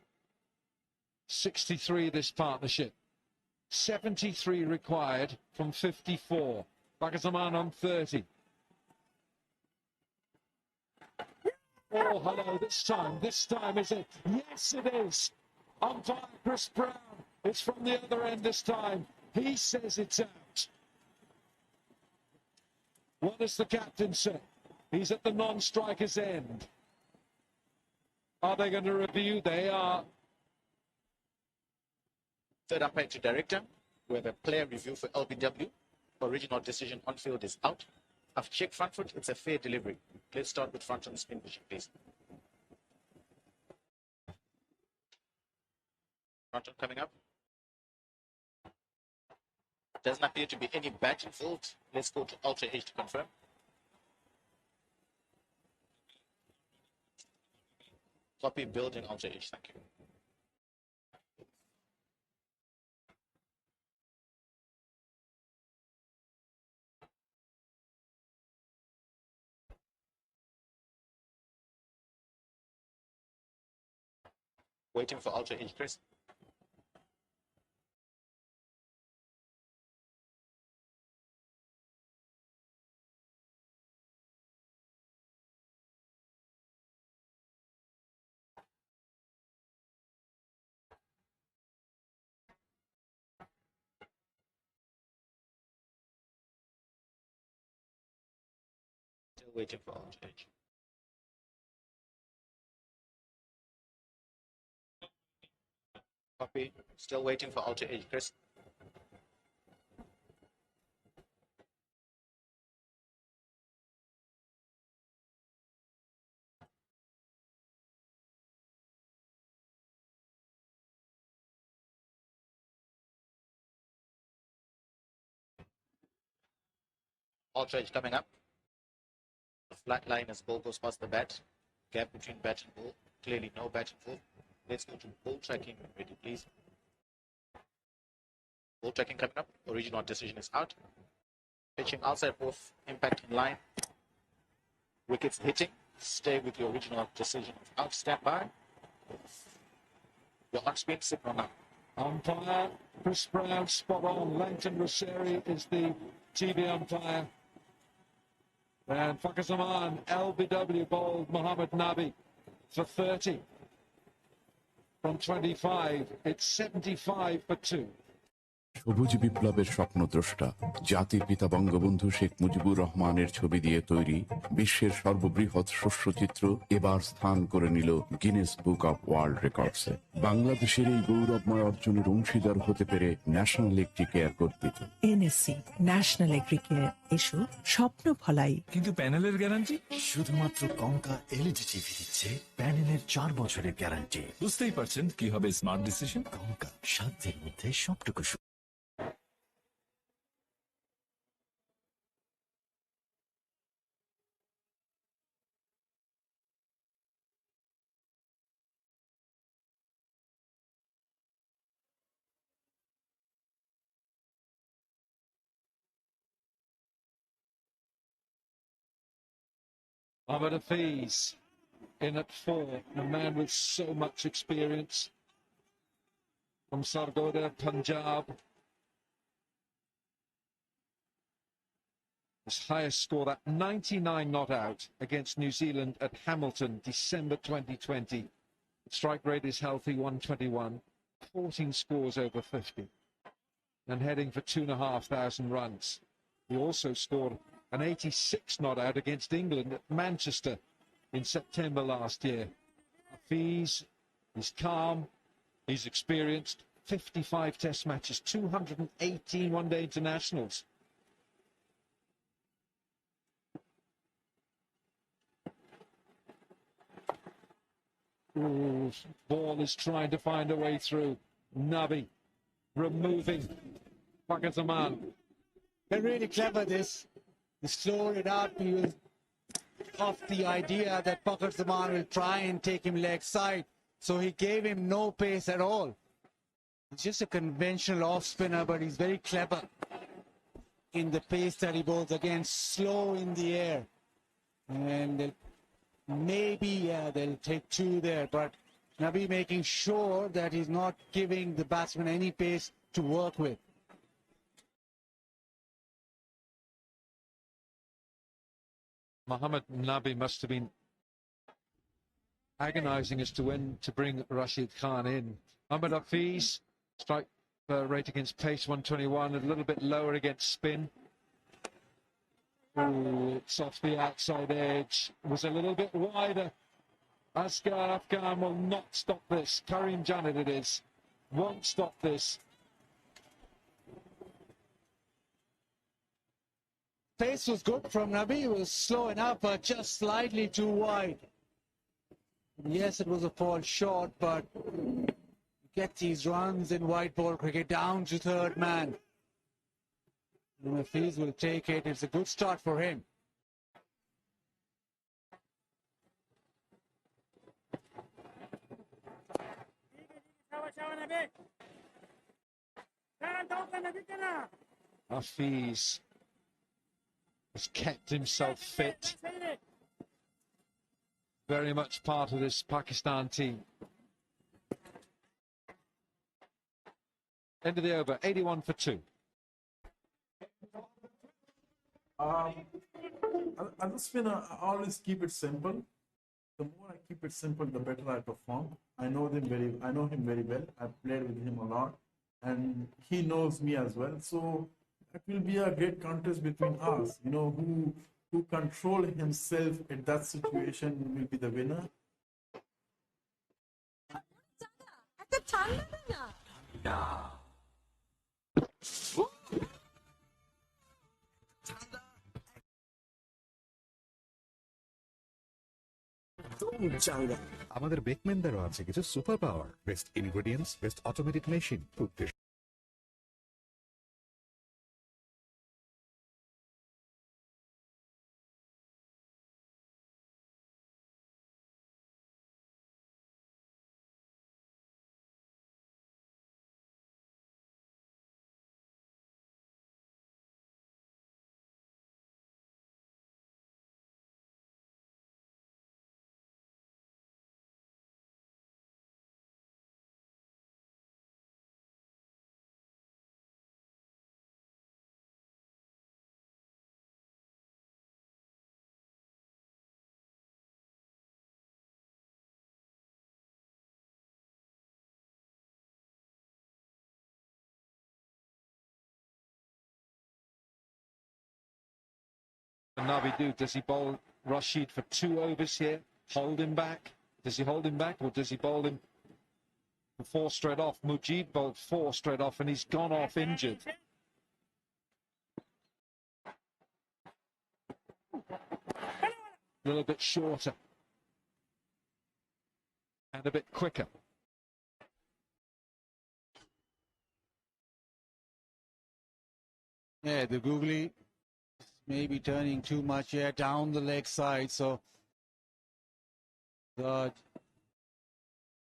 63 this partnership. 73 required from 54. Bakazaman on 30. Oh, hello, this time is it? Yes, it is. Umpire Chris Brown. It's from the other end this time. He says it's out. What does the captain say? He's at the non-striker's end. Are they going to review? They are. Third umpire to director. We have a player review for LBW. Original decision on field is out. I've checked front foot. It's a fair delivery. Let's start with front on spin position, please. Front on coming up. Doesn't appear to be any bat involved. Let's go to Ultra H to confirm. Copy building Ultra H, thank you. Waiting for Ultra H, Chris. Still waiting for Ultra H. Copy. Still waiting for Ultra H, Chris. Ultra H coming up. The flat line as ball goes past the bat. gap between bat and ball. Clearly no bat and ball. Let's go to ball tracking. Ready, please. Ball tracking coming up. Original decision is out. Pitching outside off. Impact in line. Wickets hitting. Stay with your original decision out. Stand by. Your on-spin signal now. Umpire Chris Brown, spot on. Langton Rosseri is the TV umpire. And Fakhar Zaman, LBW bowled Mohammad Nabi for 30. From 25, it's 75 for 2. সবুজ বিপ্লবের স্বপ্নদ্রষ্টা জাতির পিতা বঙ্গবন্ধু শেখ মুজিবুর রহমানের ছবি দিয়ে তৈরি বিশ্বের সর্ববৃহৎ শস্যচিত্র এবার স্থান করে নিল গিনেস বুক অব ওয়ার্ল্ড রেকর্ডসে। বাংলাদেশের এই গৌরবময় অর্জনের অংশীদার হতে পেরে ন্যাশনাল এগ্রি কেয়ার গর্বিত। এনএসসি ন্যাশনাল এগ্রি কেয়ার, এসো স্বপ্ন ফলাই। কিন্তু প্যানেলের গ্যারান্টি শুধুমাত্র কঙ্কা এলইডি টিভি দিচ্ছে প্যানেলের 4 বছরের গ্যারান্টি। বুঝতেই পারছেন কি হবে স্মার্ট ডিসিশন। কঙ্কা, সাধ্যের মধ্যে সবটুকু। Ahmed Hafiz in at 4, a man with so much experience from Sargodha, Punjab. His highest score, that 99 not out against New Zealand at Hamilton, December 2020. Strike rate is healthy, 121, 14 scores over 50, and heading for 2,500 runs. He also scored an 86 not out against England at Manchester in September last year. Hafiz is calm, he's experienced, 55 test matches, 218 one-day internationals. Ooh, ball is trying to find a way through. Nabi removing Fakhar Zaman. They're really clever, this. He slowed it up. He was off the idea that Fakhar Zaman will try and take him leg side. So he gave him no pace at all. He's just a conventional off spinner, but he's very clever in the pace that he bowls. Again, slow in the air. And maybe, they'll take 2 there, but Nabi making sure that he's not giving the batsman any pace to work with. Mohammad Nabi must have been agonising as to when to bring Rashid Khan in. Ahmed Hafiz, strike rate against pace 121, a little bit lower against spin. Ooh, it's off the outside edge, was a little bit wider. Asghar Afghan will not stop this. Karim Janet it is, won't stop this. Pace was good from Nabi. He was slow enough, but just slightly too wide. Yes, it was a fall short, but get these runs in white ball cricket down to third man. And Hafiz will take it. It's a good start for him. Hafiz has kept himself fit. Very much part of this Pakistan team. End of the over, 81 for 2. As a spinner, I always keep it simple. The more I keep it simple, the better I perform. I know him very well. I've played with him a lot, and he knows me as well. So it will be a great contest between us. You know, who control himself in that situation will be the winner. আমাদের বেকম্যানদেরও আছে কিছু super power. Best ingredients, best automatic machine, Nabi do? Does he bowl Rashid for 2 overs here? Hold him back? Does he hold him back, or does he bowl him for 4 straight off? Mujib bowled 4 straight off and he's gone off injured. A little bit shorter and a bit quicker. Yeah, the googly may be turning too much here down the leg side, so the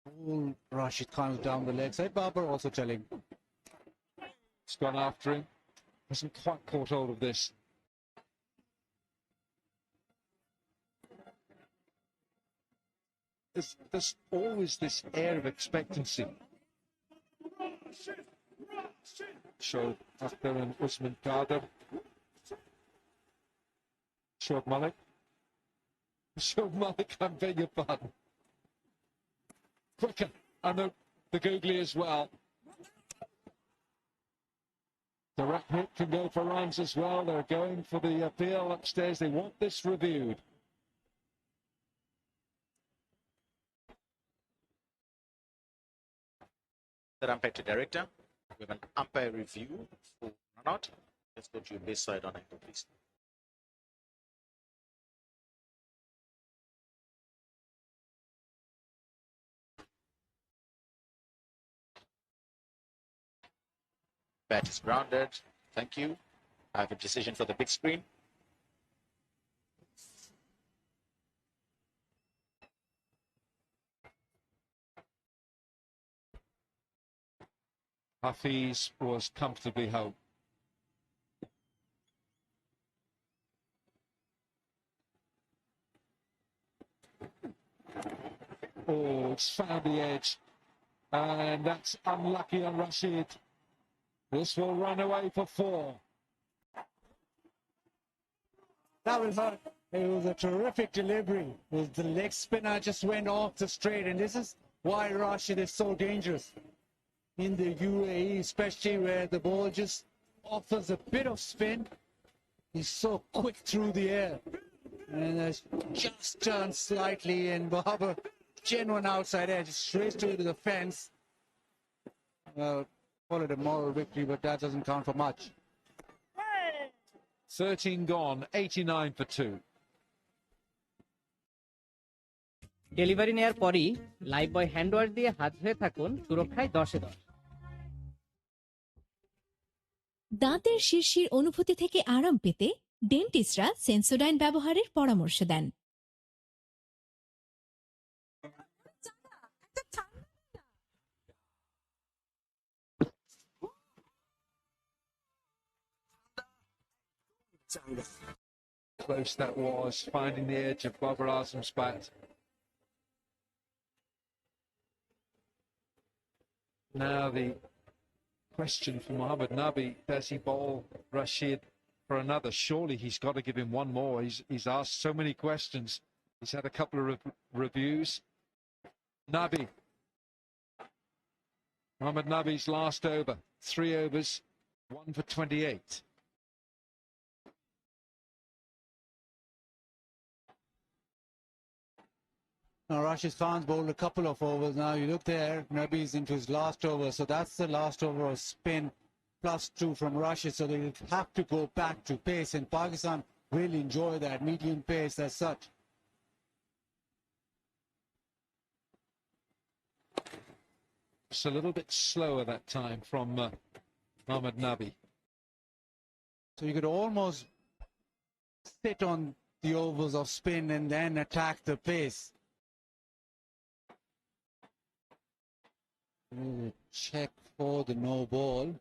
whole Rashid Khan is down the leg side. Babar also telling. It's gone after him. Hasn't quite caught hold of this. There's always this air of expectancy. Showed Akhtar and Usman Kader. Showed Malik. Showed Malik, I beg your pardon. Quicker. And the googly as well. Direct hit can go for runs as well. They're going for the appeal upstairs. They want this reviewed. The umpire to director. We have an umpire review for run out. Let's go to your base side on angle, please. Bat is grounded. Thank you. I have a decision for the big screen. Hafiz was comfortably home. Oh, it's found the edge. And that's unlucky on Rashid. This will run away for 4. That was hurt. It was a terrific delivery. The leg spinner just went off the straight, and this is why Rashid is so dangerous in the UAE, especially where the ball just offers a bit of spin. He's so quick through the air. And has just turned slightly, and Babar, genuine outside edge, straight to the fence. Well, call it a moral victory, but that doesn't count for much. 13 gone, 89 for 2. Delivery নেয়ার পরই live বয় handwash দিয়ে হাত ধুয়ে থাকুন, সুরক্ষায় 10-এ 10। দাঁতের শিরশির অনুভূতি থেকে আরাম পেতে ডেন্টিস্টরা সেন্সোডাইন ব্যবহারের পরামর্শ দেন। Close that was, finding the edge of Babar Azam's bat. Now the question for Mohammad Nabi, does he bowl Rashid for another? Surely he's got to give him one more. He's asked so many questions. He's had a couple of reviews. Nabi. Mohammad Nabi's last over. 3 overs, 1 for 28. Now, Rashid Khan's bowled a couple of overs now. You look there, Nabi's into his last over. So that's the last over of spin +2 from Rashid. So they'll have to go back to pace. And Pakistan will enjoy that medium pace as such. It's a little bit slower that time from Mohammad Nabi. So you could almost sit on the overs of spin and then attack the pace. We'll check for the no ball.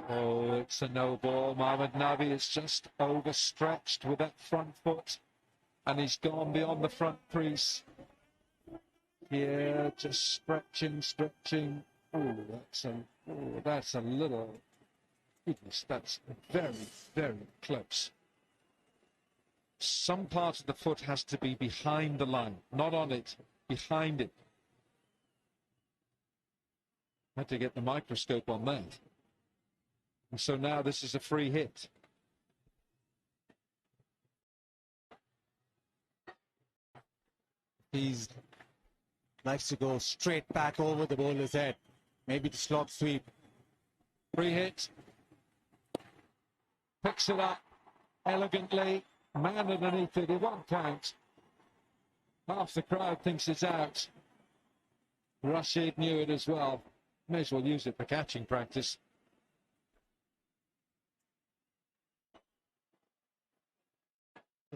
Oh, it's a no ball. Mohammad Nabi is just overstretched with that front foot, and he's gone beyond the front crease. Here, just stretching. Oh, that's a little. Goodness, that's very, very close. Some part of the foot has to be behind the line, not on it, behind it. Had to get the microscope on that. And so now this is a free hit. He's likes to go straight back over the bowler's head. Maybe the slog sweep. Free hit. Picks it up elegantly. Man underneath it. It won't count. Half the crowd thinks it's out. Rashid knew it as well. May as well use it for catching practice.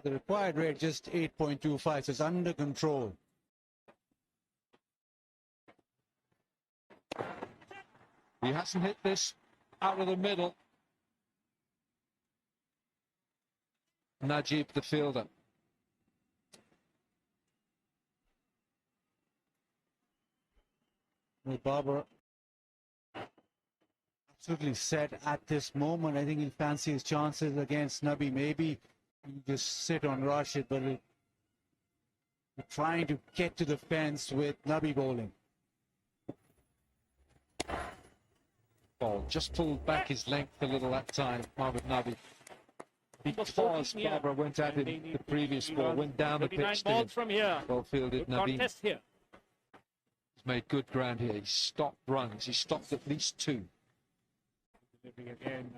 The required rate just 8.25, so it's under control. He hasn't hit this out of the middle. Najib, the fielder. Well, Barbara absolutely set at this moment. I think he'll fancy his chances against Nabi. Maybe you just sit on Rashid, but we're trying to get to the fence with Nabi bowling. Ball just pulled back his length a little that time, Mohamed Nabi. Because Barbara went at him the previous ball, went down the pitch to him. From here. Well fielded Nabi. Contest here. He's made good ground here. He stopped runs. He stopped at least 2. Delivery again.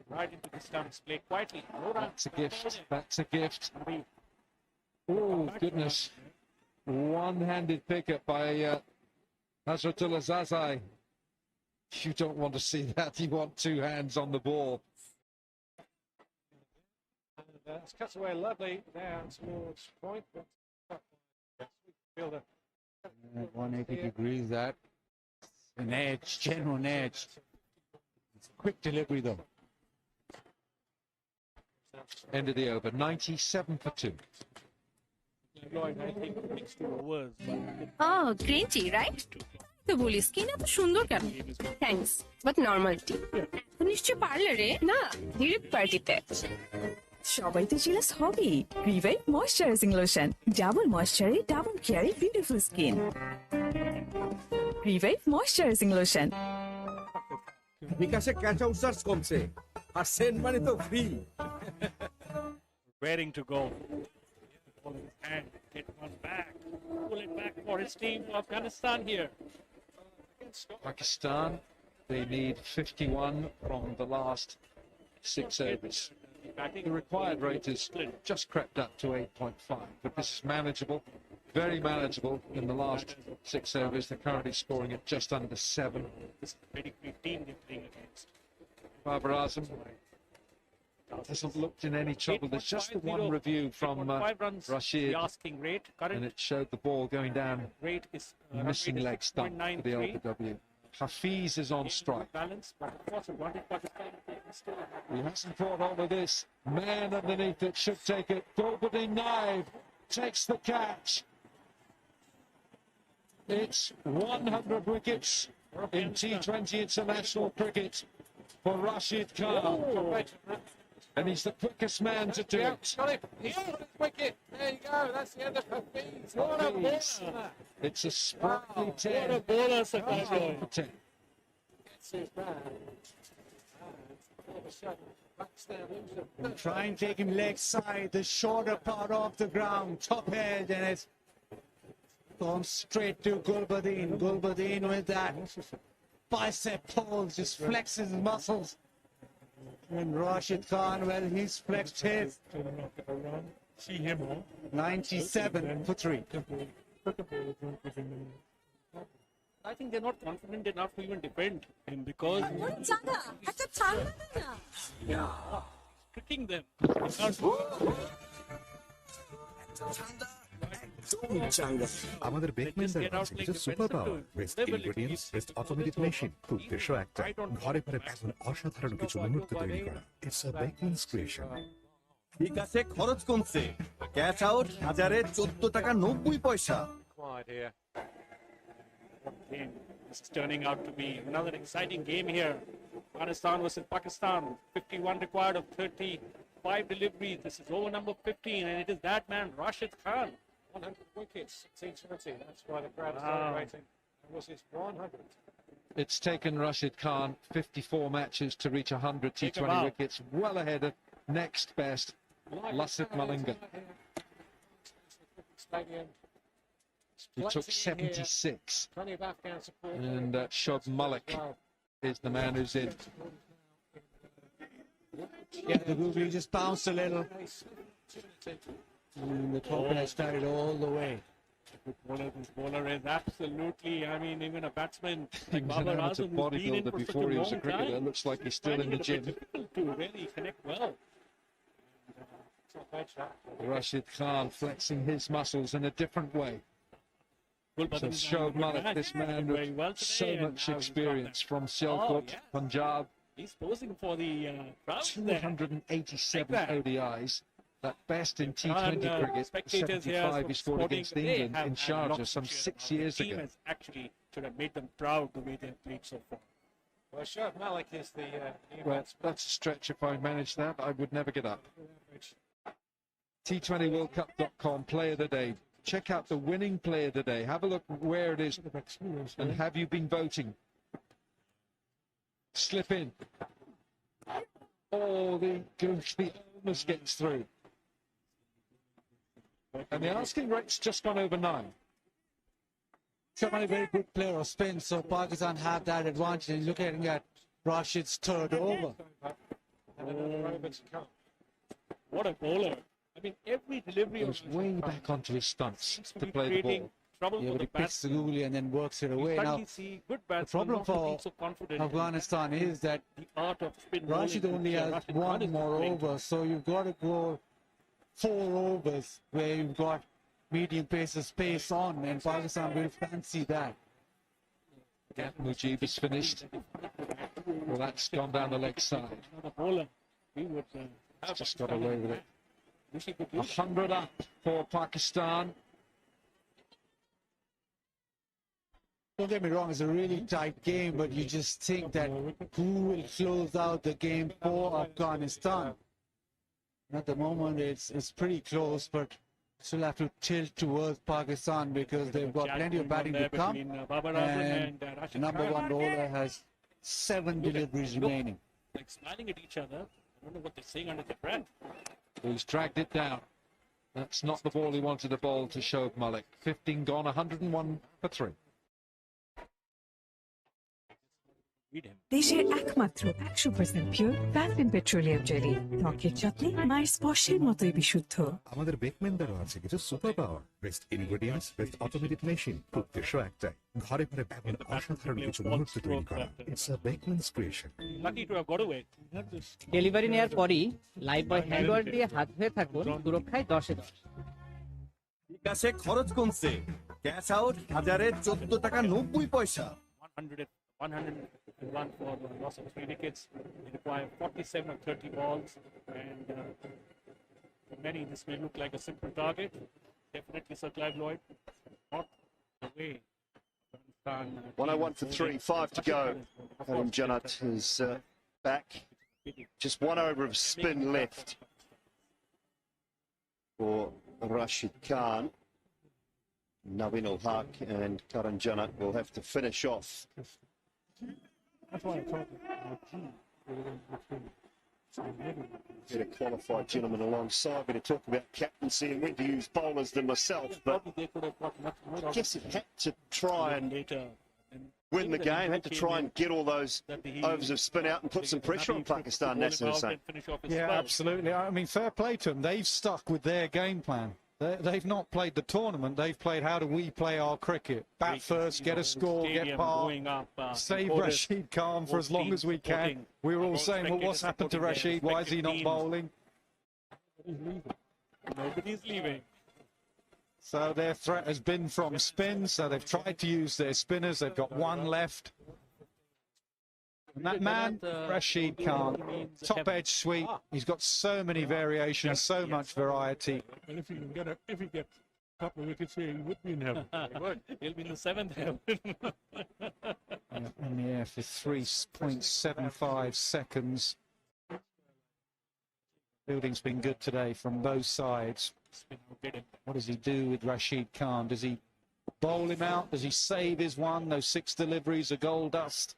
Right into the stumps. Play quietly. That's a gift. That's a gift. Oh, goodness. One-handed pickup by Hazratullah Zazai. You don't want to see that. You want 2 hands on the ball. It's cuts away lovely there towards point. But fielder. 180 degrees, that. An edge, genuine edge. It's quick delivery, though. End of the over, 97 for 2. Lloyd, I think, next 2 overs. Oh, green tea, right? তো বলি skin এত সুন্দর কেন thanks but normal টি এখন নিশ্চয়ই পার্লারে না direct পার্টিতে সবাই তো জিলাস হবি রিভাইভ ময়শ্চারাইজিং লোশন ডাবল ময়শ্চারে ডাবল কেয়ারে beautiful skin revive moisturising lotion বিকাশে ক্যাচ আউট সার্চ কমছে আর সেন্ড মানি তো free Raring to go. Pull his hand, get one back. Pull it back for his team for Afghanistan here. Pakistan, they need 51 from the last 6 overs. The required rate has just crept up to 8.5, but this is manageable, very manageable in the last 6 overs. They're currently scoring at just under 7. This is a very great team they're playing against. Babar Azam hasn't looked in any trouble. There's just the one review from Rashid, the asking rate. And it showed the ball going down, rate is missing leg stump for the LBW. Hafiz is on strike. Balance, but of course, Pakistan He hasn't caught all of this. Man underneath it should take it. Gulbuddin Naib takes the catch. It's 100 wickets in T20 international cricket for Rashid Khan. And he's the quickest man to do it. Got it. He's got his wicket. There you go. That's the end of Hafiz. What a bowler. It's a sprightly 10. What a bowler, Sakajo. For 10. Try and take him leg side, the shorter part off the ground, top edge, and it's gone straight to Gulbuddin. Gulbuddin with that bicep pull, just flexes his muscles. And Rashid Khan, well, he's flexed his. See him, 97 for 3. I think they're not confident enough to even defend him because tricking them. আমাদের বেকম্যানদের আছে কিছু super power best ingredients best automated machine উদ্দেশ্য একটাই ঘরে ঘরে এখন অসাধারণ কিছু মুহূর্ত তৈরি করা ইটস আ বেকম্যানস ক্রিয়েশন বিকাশে খরচ কমছে ক্যাশ আউট 1014 টাকা 90 পয়সা Quiet here. Game. This is turning out to be another exciting game here. Afghanistan versus Pakistan. 51 required of 35 deliveries. This is over number 15, and it is that man, Rashid Khan. 100 wickets, T20. That's why the crowd is celebrating. It was his 100th. It's taken Rashid Khan 54 matches to reach 100 Take him T20 out. wickets, well ahead of next best Lasith Malinga, who took 76. And Shoaib Malik is the man who's in. Yeah, the googly just bounced a little. And the token has started all the way. This bowler is absolutely, I mean, even a batsman He like was an Babar amateur Azam, who's been in bodybuilder for such before a he was a long cricketer. time, Looks like he's still in the finding it a gym. bit difficult to really connect well. Rashid Khan flexing his muscles in a different way. So Shoaib Malik, this man with so much experience from Sialkot, yeah. Punjab, He's posing for the crowd there. 287 Like that. ODIs, that best in And, T20 cricket, spectators here 75 he scored supporting, against they England have in had Sharjah lots some of cheer 6 about. years The team ago. has actually should have made them proud the way they've played so far. Well, Shoaib Malik is the new Well, that's a stretch. If I managed that, I would never get up. T20worldcup.com, player of the day. Check out the winning player of the day. Have a look where it is. And have you been voting? Slip in. Oh, the goofy almost gets through. And the asking rate's just gone over 9. Somebody very good player of spin, so Pakistan have that advantage. And looking at Rashid's third over. What a bowler. I mean, every delivery Goes way back onto his stumps to be play the ball. creating trouble Yeah, for but the he picks the batsman. googly and then works it away. You Now, suddenly see good the batsmen problem not for looking so confident. Afghanistan is that The art of spin Rashid bowling, only which, has Rashid Khan one is more playing. over, so you've got to go 4 overs where you've got medium paces pace on, and Pakistan will fancy that. Yeah, Mujib is finished. Well, that's gone down the leg side. The bowler, he would have Just got away with it. Wish he could do 100 up for Pakistan. Don't get me wrong, it's a really tight game, but you just think that who will close out the game for Afghanistan? At the moment, it's pretty close, but still have to tilt towards Pakistan because they've got plenty of batting to come. And the number one bowler has 7 deliveries remaining. like smiling at each other. I don't know what they're saying under their breath. He's dragged it down. That's not the ball he wanted to bowl to Shoaib Malik. 15 gone, 101 for 3. দেশের একমাত্র 100% pure Vaseline petroleum jelly ত্বকের যত্নে মায়ের স্পর্শের মতোই বিশুদ্ধ। আমাদের বেকম্যানদেরও আছে কিছু super power, best ingredients, best automatic machine, উদ্দেশ্য একটাই, ঘরে ঘরে এমন অসাধারণ কিছু মুহূর্ত তৈরি করা। It's a Beckman's creation. Lucky to have got away. Delivery নেওয়ার পরই লাইভ বয় হ্যান্ড ওয়াশ দিয়ে হাত ধুয়ে থাকুন, সুরক্ষায় 10-এ 10। বিকাশে খরচ কমছে, ক্যাশ আউট 1014 টাকা 90 পয়সা। 101 for the loss of 3 wickets. They require 47 of 30 balls, and for many this may look like a simple target. Definitely Sir Clive Lloyd, not the way. 101 for 3, 5 to go. Adam Janat is back. Just one over of spin left for Rashid Khan. Naveen ul Haq and Karan Janat will have to finish off. That's why I thought Get a qualified gentleman alongside me to talk about captaincy and when to use bowlers than myself, but I guess it had to try and win the game, had to try and get all those overs of spin out and put some pressure on Pakistan, Nasser Hussain. Yeah, absolutely. I mean, fair play to them. They've stuck with their game plan. They've not played the tournament. They've played how do we play our cricket. Bat first, get a score, get par, save Rashid Khan for as long as we can. We were all saying, well, what's happened to Rashid? Why is he not bowling? nobody's leaving. So their threat has been from spin, so they've tried to use their spinners. They've got one left. And that man, Rashid Khan, top edge sweep. He's got so many variations, so much variety. And if he can get a couple of wickets here, he would be in heaven. He would. He'll be in the 7th heaven. In the air for 3.75 seconds. Fielding's been good today from both sides. What does he do with Rashid Khan? Does he bowl him out? Does he save his one? Those 6 deliveries are gold dust.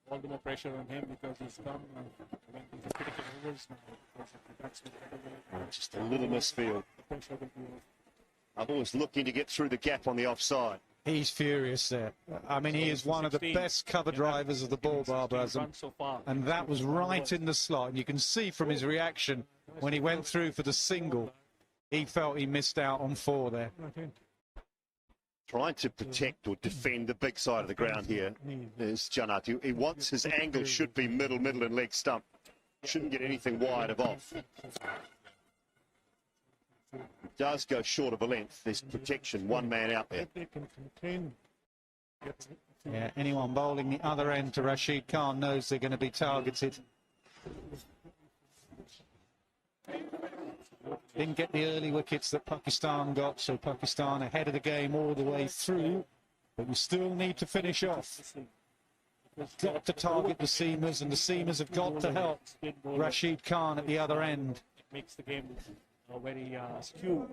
All the more pressure on him because he's come when these critical overs now. That's Just a little misfield. I'm always looking to get through the gap on the offside. He's furious there. I mean, he is one of the best cover drivers of the ball, Barbara Azam. And that was right in the slot. And you can see from his reaction when he went through for the single, he felt he missed out on 4 there. Trying to protect or defend the big side of the ground here is Janat. He wants his angle should be middle and leg stump. Shouldn't get anything wide of off. Does go short of a length. There's protection, one man out there. Yeah, anyone bowling the other end to Rashid Khan knows they're going to be targeted. Didn't get the early wickets that Pakistan got, so Pakistan ahead of the game all the way through. But we still need to finish off. We've got to target the seamers, and the seamers have got to help Rashid Khan at the other end. Makes the game very skewed.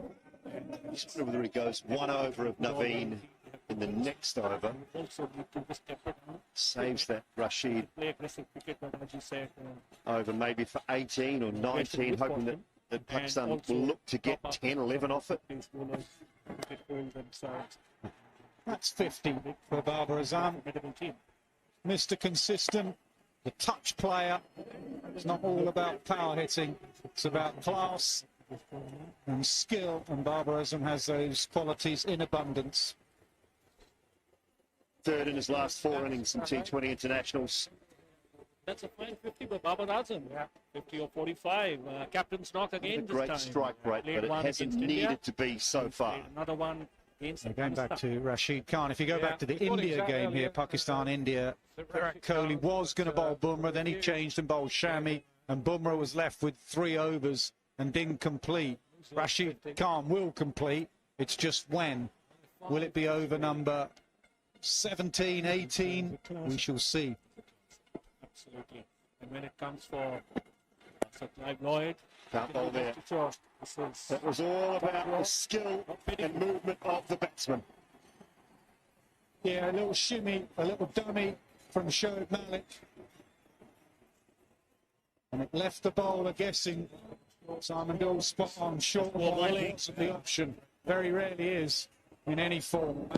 Just wonder whether he goes 1 over of Naveen in the next over. Saves that Rashid over maybe for 18 or 19, hoping that Pakistan will look to get 10, 11 off it. That's 50 for Barbara Azam. Mr. Consistent, the touch player. It's not all about power hitting, it's about class and skill, and Barbara Azam has those qualities in abundance. Third in his last 4 innings in T20 internationals. That's a fine 50 by Babar Azam. 50 or 45. Captain's knock again this time. Great strike rate, but it hasn't needed to be so far. Another one against Going back to Rashid Khan, if you go back to the India game here, Pakistan-India, Virat Kohli was going to bowl Bumrah, then he changed and bowled Shami, and Bumrah was left with 3 overs and didn't complete. Rashid Khan will complete, it's just when. Will it be over number 17, 18? We shall see. Absolutely. And when it comes for Clive Lloyd, can't bowl there. That was all about the skill and movement of the batsman. Yeah, a little shimmy, a little dummy from Shoaib Malik. And it left the bowler guessing. Simon Dawes spot on, short wide wasn't the option. Very rarely is in any form.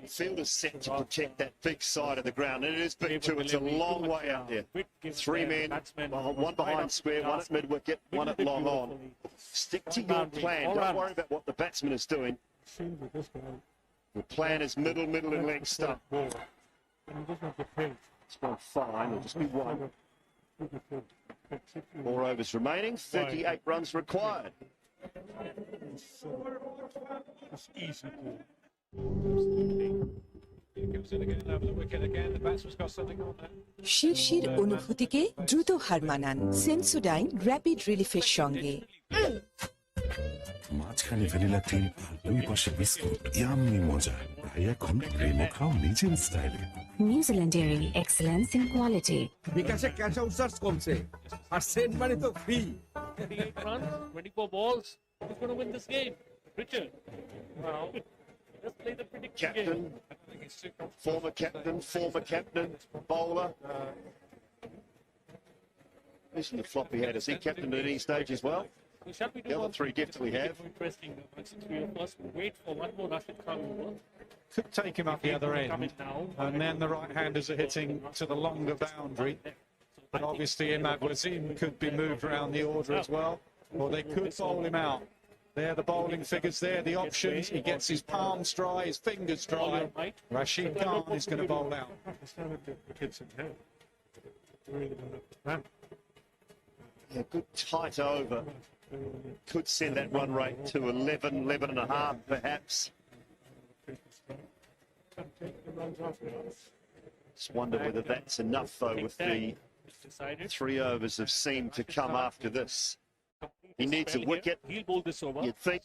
The field is set to protect that big side of the ground, and it is big too. It's a long way out there. 3 men, one behind square, one at mid wicket, one at long on. Stick to your plan. Don't worry about what the batsman is doing. The plan is middle and leg stump. It's gone fine. It'll just be 1. 4 overs remaining. 38 runs required. It's easy. শীর্ষের অনুভূতিকে দ্রুত হার মানান Sensodyne rapid রিলিফের সঙ্গে। মাঝখানে vanilla cream আর 2 পাশে biscuit, yummy মজা। তাই এখন ক্রিমও খাও নিজের স্টাইলে। নিউজিল্যান্ডের এক্সেলেন্স ইন কোয়ালিটি। বিকাশে ক্যাশ আউট সার্চ কমছে আর সেন্ট মানি তো free. 38 runs, 24 balls. Who's going to win this game? Richard. Wow. Let's play the prediction Captain, former captain, bowler. Isn't the flop he had? Is he captain at any stage as well? The other 3 definitely have. Interesting. First, wait for one more Rashid Khan over. Could take him up the other end, and then the right-handers are hitting to the longer boundary. But obviously Imad Wasim could be moved around the order as well, or they could bowl him out. There, the bowling figures there, the options. He gets his palms dry, his fingers dry. Rashid Khan is going to bowl out. Yeah, good tight over. Could send that run rate to 11 and a half, perhaps. Just wonder whether that's enough, though, with the 3 overs have seemed to come after this. He needs a wicket, you'd think,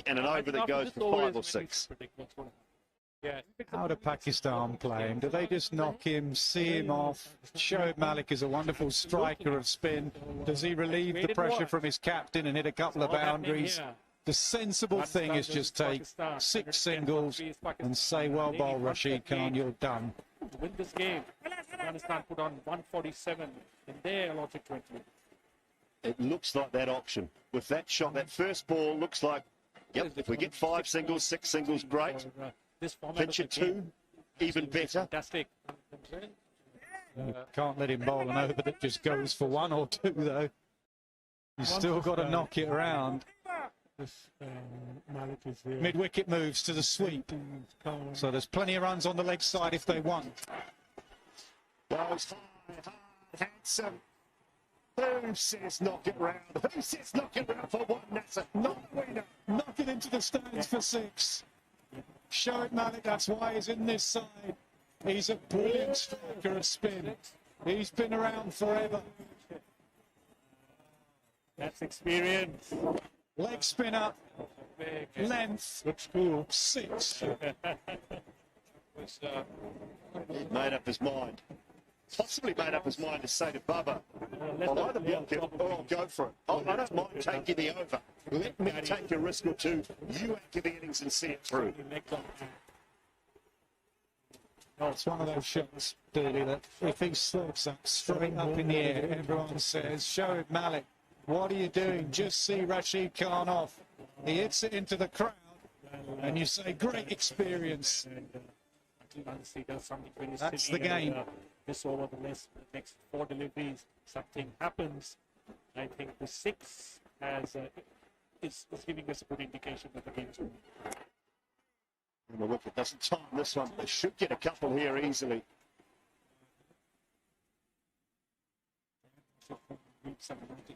and an over that goes for 5 or 6. How do Pakistan play him? Do they just knock him, see him off? Shoaib Malik is a wonderful striker of spin. Does he relieve the pressure from his captain and hit a couple of boundaries? The sensible thing is just take 6 singles and say, well bowled, Rashid Khan, you're done. To win this game, Afghanistan put on 147 in their allotted 20. It looks like that option. With that shot, that first ball looks like, yep, if we get 5 singles, 6 singles, great. Pitch at 2, even better. Fantastic. You can't let him bowl an over that just goes for 1 or 2, though. You've still got to knock it around. Mid-wicket moves to the sweep. So there's plenty of runs on the leg side if they want. Goes high, handsome. Who says knock it round? Who says knock it round for 1, Nasser? Not a winner. Knock it into the stands for 6. Shoaib Malik, that's why he's in this side. He's a brilliant striker of spin. He's been around forever. That's experience. Leg spin up. Length. Good school. 6. He made up his mind. Possibly made up his mind to say to Bubba, I'll either block it or I'll go for it. I don't mind taking the over. Let me take a risk or 2. You anchor the innings and see it through. It's one of those shots, Billy, that if he slugs that straight up in the air, everyone says, Shoaib Malik, what are you doing? Just see Rashid Khan off. He hits it into the crowd, and you say, great experience. That's the game. This over the next 4 deliveries, something happens. I think the 6 is giving us a good indication that the game is winning. And the wicket doesn't time this one. They should get a couple here easily.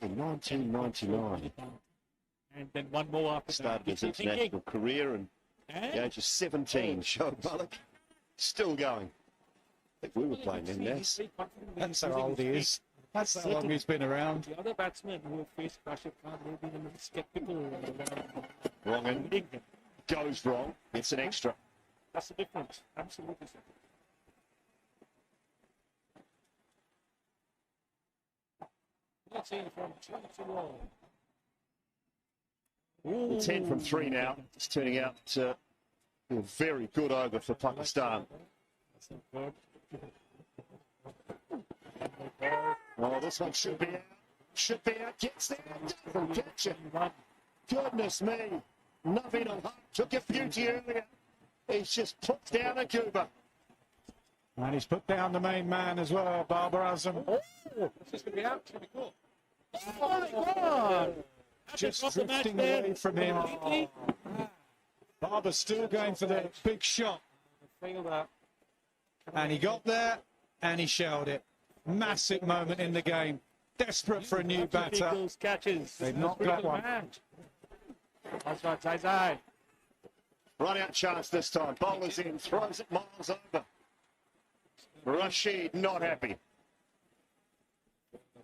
In 1999. And then one more after started his international career and the age of 17. Shoaib Malik still going. I think we were playing then, Nas. That's how old he is. That's how long he's been around. The other batsmen who have faced Rashid Khan will be a little skeptical. Wrong end. Goes wrong. It's an extra. That's the difference. Absolutely. Let's see from 2 to 1. 10 from 3 now. It's turning out a very good over for Pakistan. Oh, this one should be out. Should be out. Gets there. Doesn't catch it. Goodness me. Naveen al-Haq took a beauty earlier. He's just put down a Cuba. And he's put down the main man as well, Babar Azam. Oh, this is going to be out. It's going to be cool. Oh, my God. Just drifting away from him. Babar's still going for the big shot. Failed that. And he got there, and he shelled it. Massive moment in the game. Desperate for a new batter. Those catches. They've not got one. That's right, Zai. Run out chance this time. Bowler's in, throws it miles over. Rashid not happy.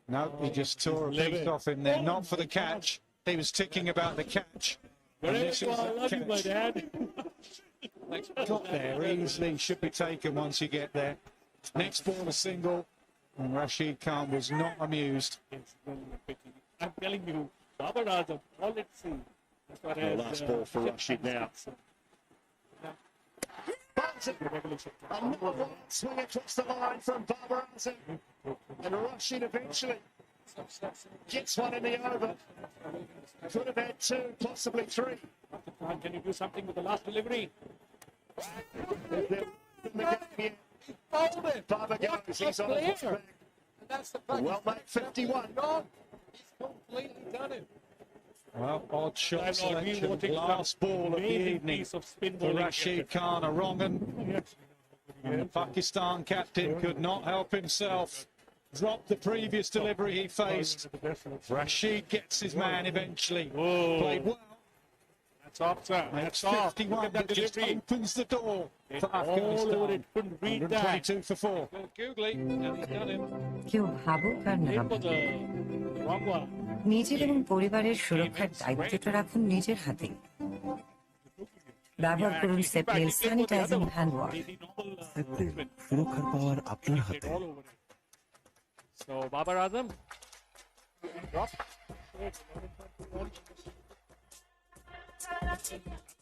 No, he just tore a piece off him there. Not for the catch. He was ticking about the catch. And this is the catch. Got there easily. Should be taken once you get there. Next ball a single. And Rashid Khan was not amused. I'm telling you, Babar Azam, all let's see. The last ball for Rashid now. Another one swing across the line from Babar Azam. And Rashid eventually gets one in the over. Could have had 2, possibly 3. Can you do something with the last delivery? Babar goes, he's on his back. Well made, 51. He's completely done it. Well, odd shot selection. Last ball of the evening for Rashid Khan, a wrong un. And the Pakistan captain could not help himself. Dropped the previous delivery he faced. Rashid gets his man eventually. Played well. That's off, sir. That's 51, that just opens the door for Afghanistan. 122 for 4. Googly, and he's done it. কেউ ভাবুক আর না ভাবুক, Wrong one. নিজের এবং পরিবারের সুরক্ষার দায়িত্বটা রাখুন নিজের হাতে। ব্যবহার করুন সেপনেল স্যানিটাইজিং হ্যান্ড ওয়াশ। সুরক্ষার পাওয়ার আপনার হাতে। So Babar Azam drop.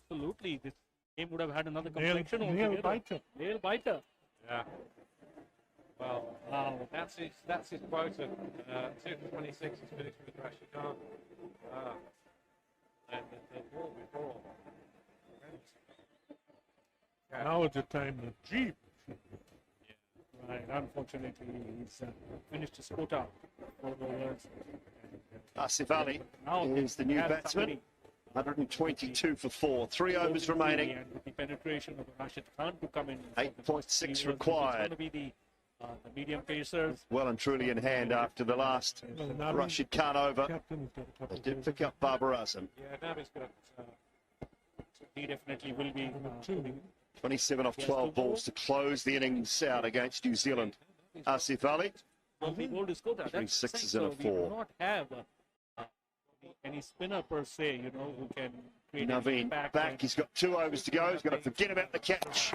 Absolutely. This game would have had another Nail complexion altogether. biter. Nail biter. Yeah. Well, Wow. that's his quota. 2 for 26 is finished with Rashid Khan. And the ball before. Now it's the time to Jeep. Right, unfortunately, he's finished his quota. 4 overs. Asif Ali Now is the new they have batsman. somebody. 122 for 4. 3 overs remaining. And with the penetration of Rashid Khan to come in. 8.6 It's required. going to be the medium pacers. Well and truly in hand after the last Rashid Khan over. They did pick up Babar Azam. Yeah, Nabi's got. He definitely will be. 27 off 12 balls to close the innings out against New Zealand. Asif Ali, He bowled his quota. 3 That's the sixes thing. and a So we do 4. not have any spinner per se, who can create any Naveen impact. back. He's got 2 overs to go. He's got to forget about the catch.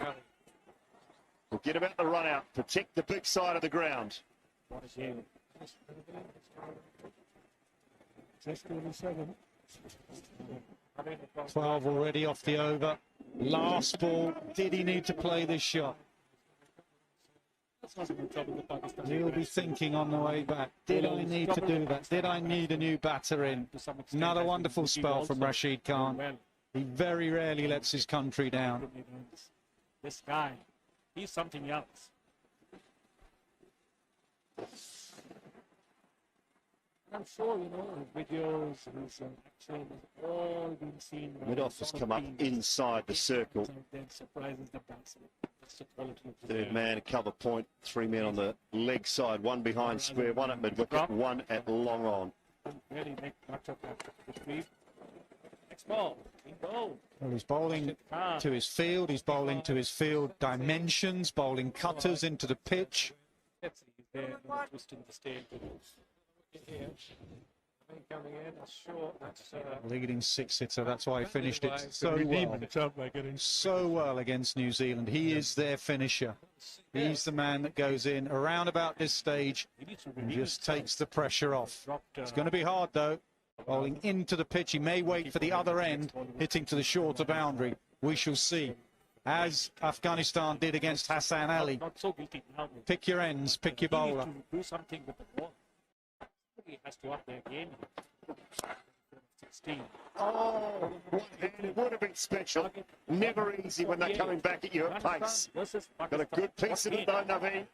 Forget about the run out. Protect the big side of the ground. What a game. Just 27. 12 already off the over. Last ball. Did he need to play this shot? He'll be thinking on the way back. Did I need to do that? Did I need a new batter in? Another wonderful spell from Rashid Khan. He very rarely lets his country down. This guy, he's something else. I'm sure, his videos, his action has all been seen. Mid-off has come up inside the circle. Then surprises the batsman. That's the quality of the Third man, cover point. 3 men on the leg side. 1 behind square, 1 at mid-wicket, 1 at long on. Really make much of that. Next ball. Go. Well, he's bowling to his field. He's bowling to his field dimensions, bowling cutters into the pitch. Let's see, he's there, twisting the stage. Coming in, sure, that's Leading 6-hitter, that's why he finished it so well against New Zealand. He is their finisher. He's the man that goes in around about this stage and just takes the pressure off. It's going to be hard though. Bowling into the pitch, he may wait for the other end, hitting to the shorter boundary. We shall see. As Afghanistan did against Hassan Ali. not so guilty now. Pick your ends, pick your bowler. Do something with the ball. He has to up their game. 16. Oh, it would have been special. Never easy when they're coming back at you at pace. Got a good piece of it though, Naveen.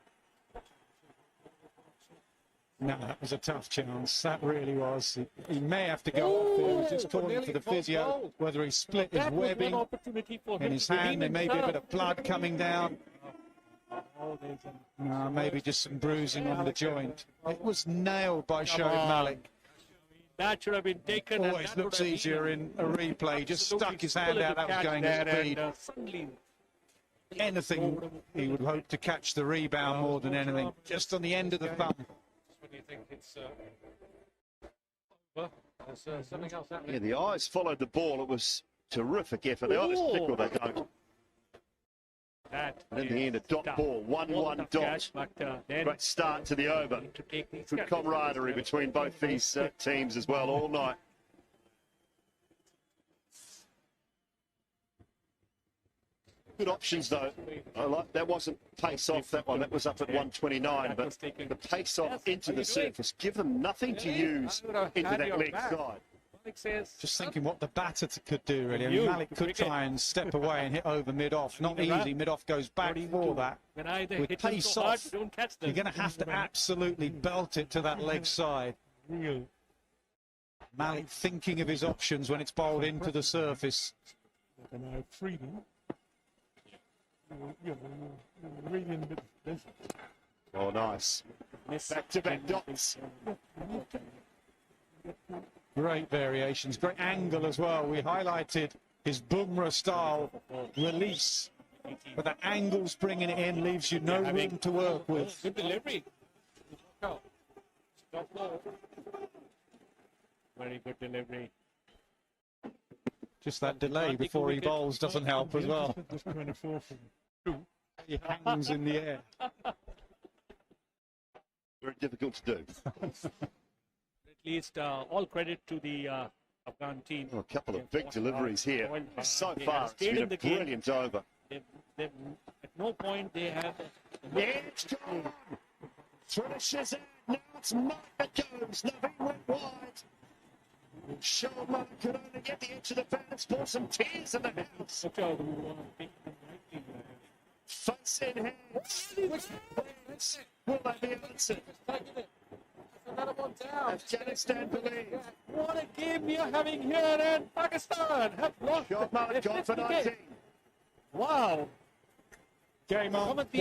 No, that was a tough chance. That really was. He may have to go off. He was just calling for the physio, whether he split his webbing in his hand. There may be a bit of blood coming down. Maybe just some bruising on the joint. It was nailed by Shoaib Malik. That should have been taken. Always looks easier in a replay. Just stuck his hand out. That was going at speed. Anything, he would hope to catch the rebound more than anything. Just on the end of the thumb. When you think it's well, there's something else happening. Yeah, the eyes followed the ball. It was terrific effort. They either stick or they don't. And in the end, a dot ball, 1-1 dot. Great start to the over. Good camaraderie between both these teams as well all night. Good options though. That wasn't pace off, that one. That was up at 129, but the pace off into the surface. Give them nothing to use into that leg side. Just thinking what the batter could do, really. I mean, Malik could try and step away and hit over mid-off. Not easy. Mid-off goes back for that. With pace off, you're going to have to absolutely belt it to that leg side. Malik thinking of his options when it's bowled into the surface. Oh, nice. Back-to-back dots. Great variations, great angle as well. We highlighted his Bumrah style release, but the angles bringing it in leaves you no room to work with. Good delivery. Very good delivery. Just that delay before he bowls doesn't help as well. He hangs in the air. Very difficult to do. At least all credit to the Afghan team. Oh, a couple of big deliveries here. So far, it's been a brilliant over. At no point they have. It's gone. Finishes it. Now it's Mike that goes. Naveen went wide. Sharma could only get the edge of the fence. Pour some tears in the house. Face in hand. Will they be answered? Another one down. Afghanistan believe. What a game we are having here in Pakistan. Have lost. Sharma gone for 19. Wow. Game on. Come at the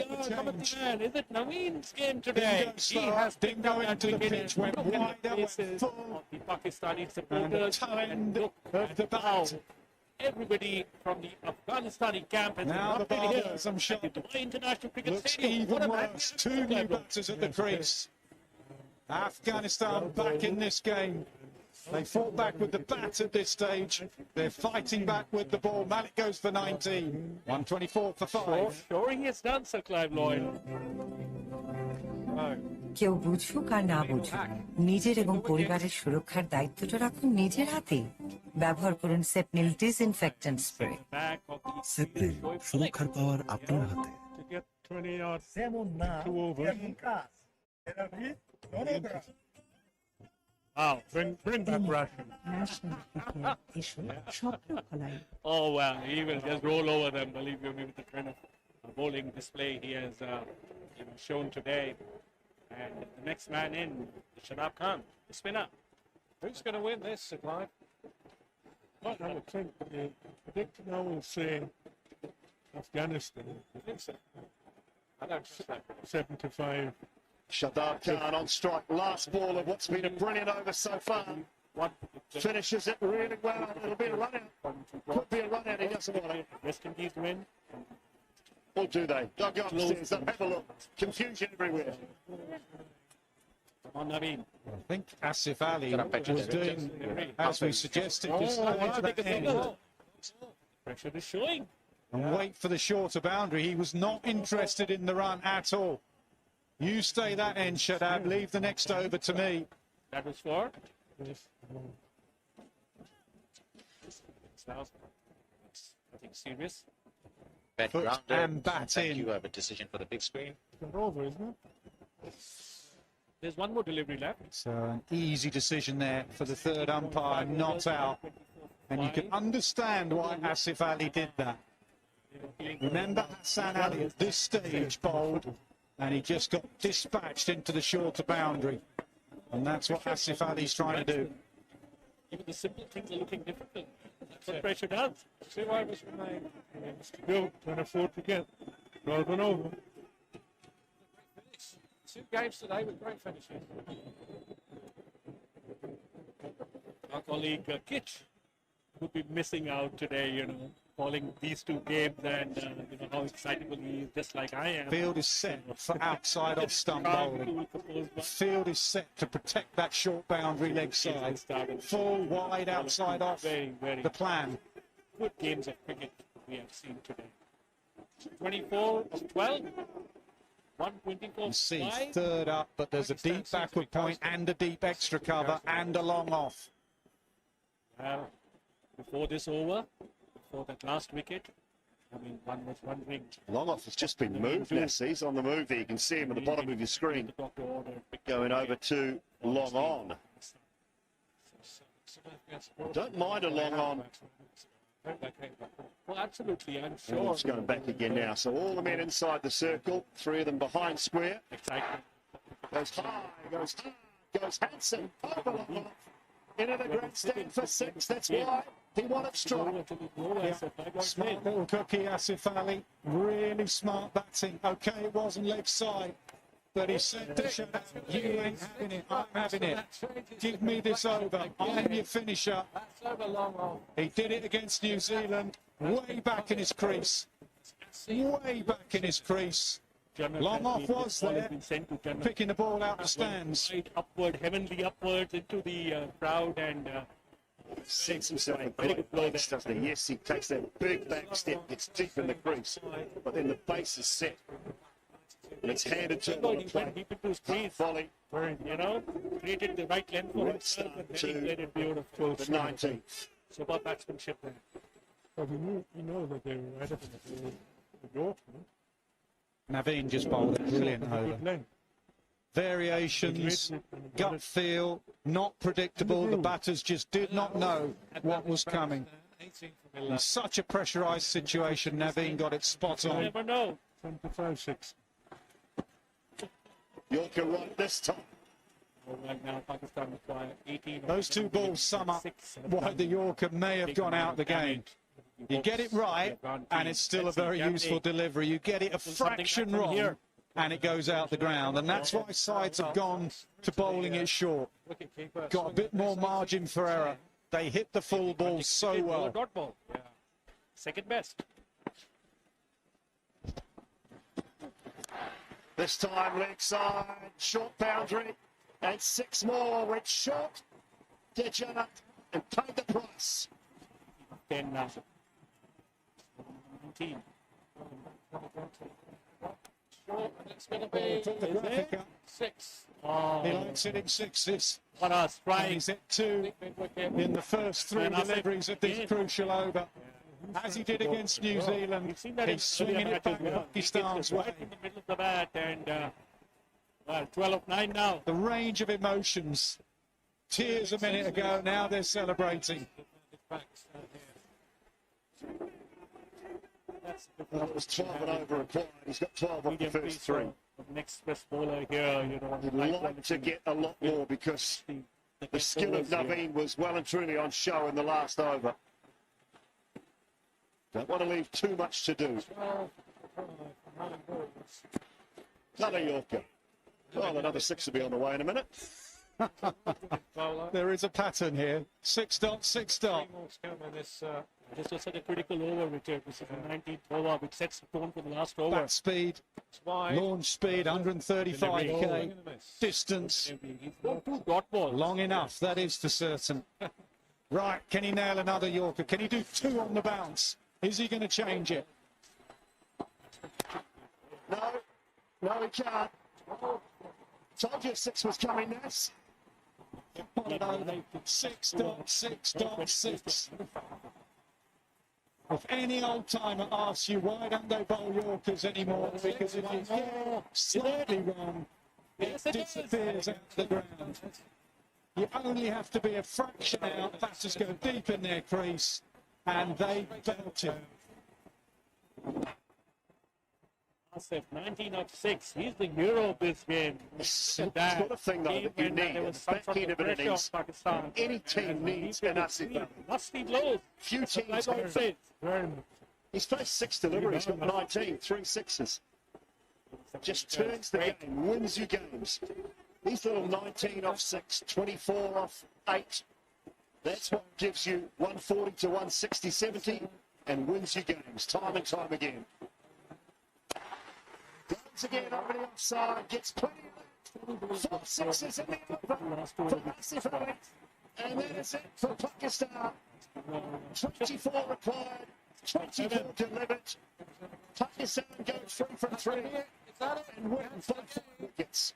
man. Is it Naveen's game today? He has picked up that into the wicket pitch, went and wide up, went faces full. of the Pakistani supporters. And look of the how bat. everybody from the Afghanistani camp has Now the erupted here bowlers, I'm sure. at the Dubai International Cricket Looks Stadium. What even a worse. magnificent Two new level. batters at the crease. Afghanistan back in this game. They fought back with the bat at this stage. They're fighting back with the ball. Malik goes for 19. 124 for 5. Showing his done, Sir Clive Lloyd. কেউ বুঝুক আর না বুঝুক নিজের এবং পরিবারের সুরক্ষার দায়িত্বটা রাখুন নিজের হাতে ব্যবহার করুন সেপনিল ডিসইনফেক্ট্যান্ট স্প্রে সেপ্রিল সুরক্ষার পাওয়ার আপনার হাতে To get 20 yards, 2 overs. Wow, bring back Russian. Oh well, he will just roll over them, believe you me, with the kind of bowling display he has shown today. And the next man in, Shadab Khan, the spinner. Who's going to win this, Sir Clive? Well, I would think the predictor now will say Afghanistan. I think so. I don't think so. 75. Shadab Khan on strike. Last ball of what's been a brilliant over so far. Finishes it really well. It'll be a run out. Could be a run out. He doesn't want it. West Indies win. Or do they? They'll go upstairs. They'll have a look. Confusion everywhere. Come on, Naveen. I think Asif Ali was doing, as we suggested, just Pressure is showing. and wait for the shorter boundary. He was not interested in the run at all. You stay that end, Shadab. Leave the next over to me. That was for? Now, I think serious. Foot and bat Thank in. you. Have a decision for the big screen. Over, isn't it? There's one more delivery left. So an easy decision there for the third umpire, not out. And you can understand why Asif Ali did that. Remember Hassan Ali at this stage bowled, and he just got dispatched into the shorter boundary. And that's what Asif Ali's trying to do. Even the simple things are looking difficult. That's what pressure does. See why it was remained. Mr. Bill can afford to get rather than over. 2 games today with great finishes. Our colleague Kitch would be missing out today, calling these 2 games and how excitable he is, just like I am. Field is set for outside off stump bowling. Field is set to protect that short boundary leg side. Full wide outside off the plan. Good games of cricket we have seen today. 24 of 12. 124 You see, wide. third up, but there's a deep backward point and a deep extra cover and a long off. Well, before this over, before that last wicket, one was wondering. Longoff has just been moved, Ness. He's on the move there. You can see him at the bottom of your screen. Going over to long on. Don't mind a long on. Well, absolutely, I'm sure. Longoff's going back again now. So all the men inside the circle, 3 of them behind square. Excitement. Goes high, goes Hanson. Over Longoff. Into the grandstand for 6. That's why he wanted strike. Smart little cookie, Asif Ali. Really smart batting. Okay, it wasn't leg side. But he said to Shadab, you ain't having it, I'm having it. Give me this over, I'm your finisher. He did it against New Zealand, way back in his crease. Way back in his crease. Long off was there, picking the ball out the stands. Right upward, heavenly upwards into the crowd and... Sets himself a great place, doesn't he? Yes, he takes that big back step, gets deep in the crease, but then the base is set. And it's handed to him on the plate. Volley, Very, created the right length for himself and then he played it beautiful. The 19th. Super batsmanship there. Well, we know that they were ahead of the York. Naveen just bowled a brilliant over. Variations, gut feel, not predictable. The batters just did not know what was coming. In such a pressurised situation, Naveen got it spot on. You never know. 25-6. Yorker right this time. Right now, Pakistan require 18. Those two balls sum up why the Yorker may have gone out the game. You get it right, and it's still a very useful delivery. You get it a fraction wrong, and it goes out the ground. And that's why sides have gone to bowling it short. Got a bit more margin for error. They hit the full ball so well. Dot ball. Yeah. Second best. This time leg side, short boundary, and 6 more went short. Dejan and paid the price. 10 now. 19. It's going to be 6. He likes hitting sixes. What a strike. He's hit 2 in the first 3 deliveries of this crucial over. As he did against New Zealand, he's swinging it back Pakistan's way. In the middle of the bat and, 12 of 9 now. The range of emotions. Tears a minute ago, now they're celebrating. That was 12 and over required. He's got 12 off the first 3. Next best bowler here, You'd like to get a lot more because the skill of Naveen was well and truly on show in the last over. Don't want to leave too much to do. Another Yorker. Well, another 6 will be on the way in a minute. There is a pattern here. 6 dot, 6 dot. This was such a critical over, Richard. This is the 19th over, which sets the tone for the last over. Bat speed, launch speed, 135k. Distance, long enough, that is for certain. Right, can he nail another Yorker? Can he do 2 on the bounce? Is he going to change it? No, he can't. Told you 6 was coming next. 6 dot, 6 dot, 6. If any old timer asks you why don't they bowl Yorkers anymore, because if you get slightly wrong, it disappears out the ground. You only have to be a fraction out, batters go deep in their crease, and they belt it. 19 of 6. He's the hero of this game. It's the sort of thing, though, that you need. Back end of an innings. Any team needs an Asif. Must be low. Few teams have it. He's faced 6 deliveries, got 19, 3 sixes. Just turns the game, wins you games. These little 19 off 6, 24 off 8. That's what gives you 140 to 160, 70, and wins you games time and time again. Goes again over the offside, gets plenty of that. 4 sixes in the over for Asif Ali. And that is it for Pakistan. 24 required, 24 delivered. Pakistan go 3 from 3 and win by 4 wickets.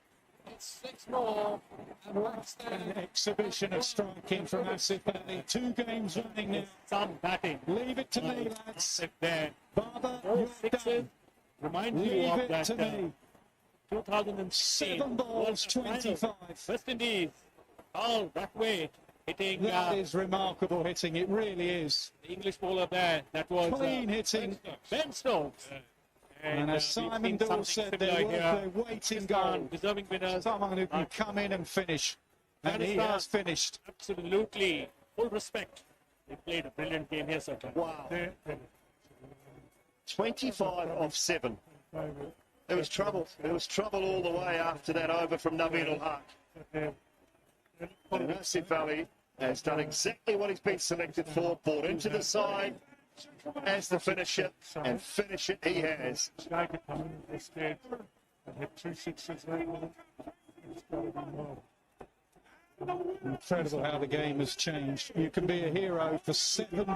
It's 6 more. An exhibition of striking from Asif Ali. 2 games running now. Some batting. Leave it to me, lads. There. Barber, 4 sixes. Reminds you of that 2016 7 balls, 25. West Indies. Oh, that way. Hitting. That is remarkable hitting. It really is. The English bowler there. That was clean hitting. Ben Stokes. And as Simon Dawes said, they're worth their weight in gold. Deserving winners. Someone who can come in and finish. And he has finished. Absolutely. Full respect. They played a brilliant game here, sir. Wow. 25 off 7. There was trouble. There was trouble all the way after that over from Naveen al-Haq. And Asif Ali has done exactly what he's been selected for, brought into the side as the finisher, and finish it he has. Guy could come in at this stage and hit 2 sixes there with it. It's got to be more. Incredible how the game has changed. You can be a hero for 7 balls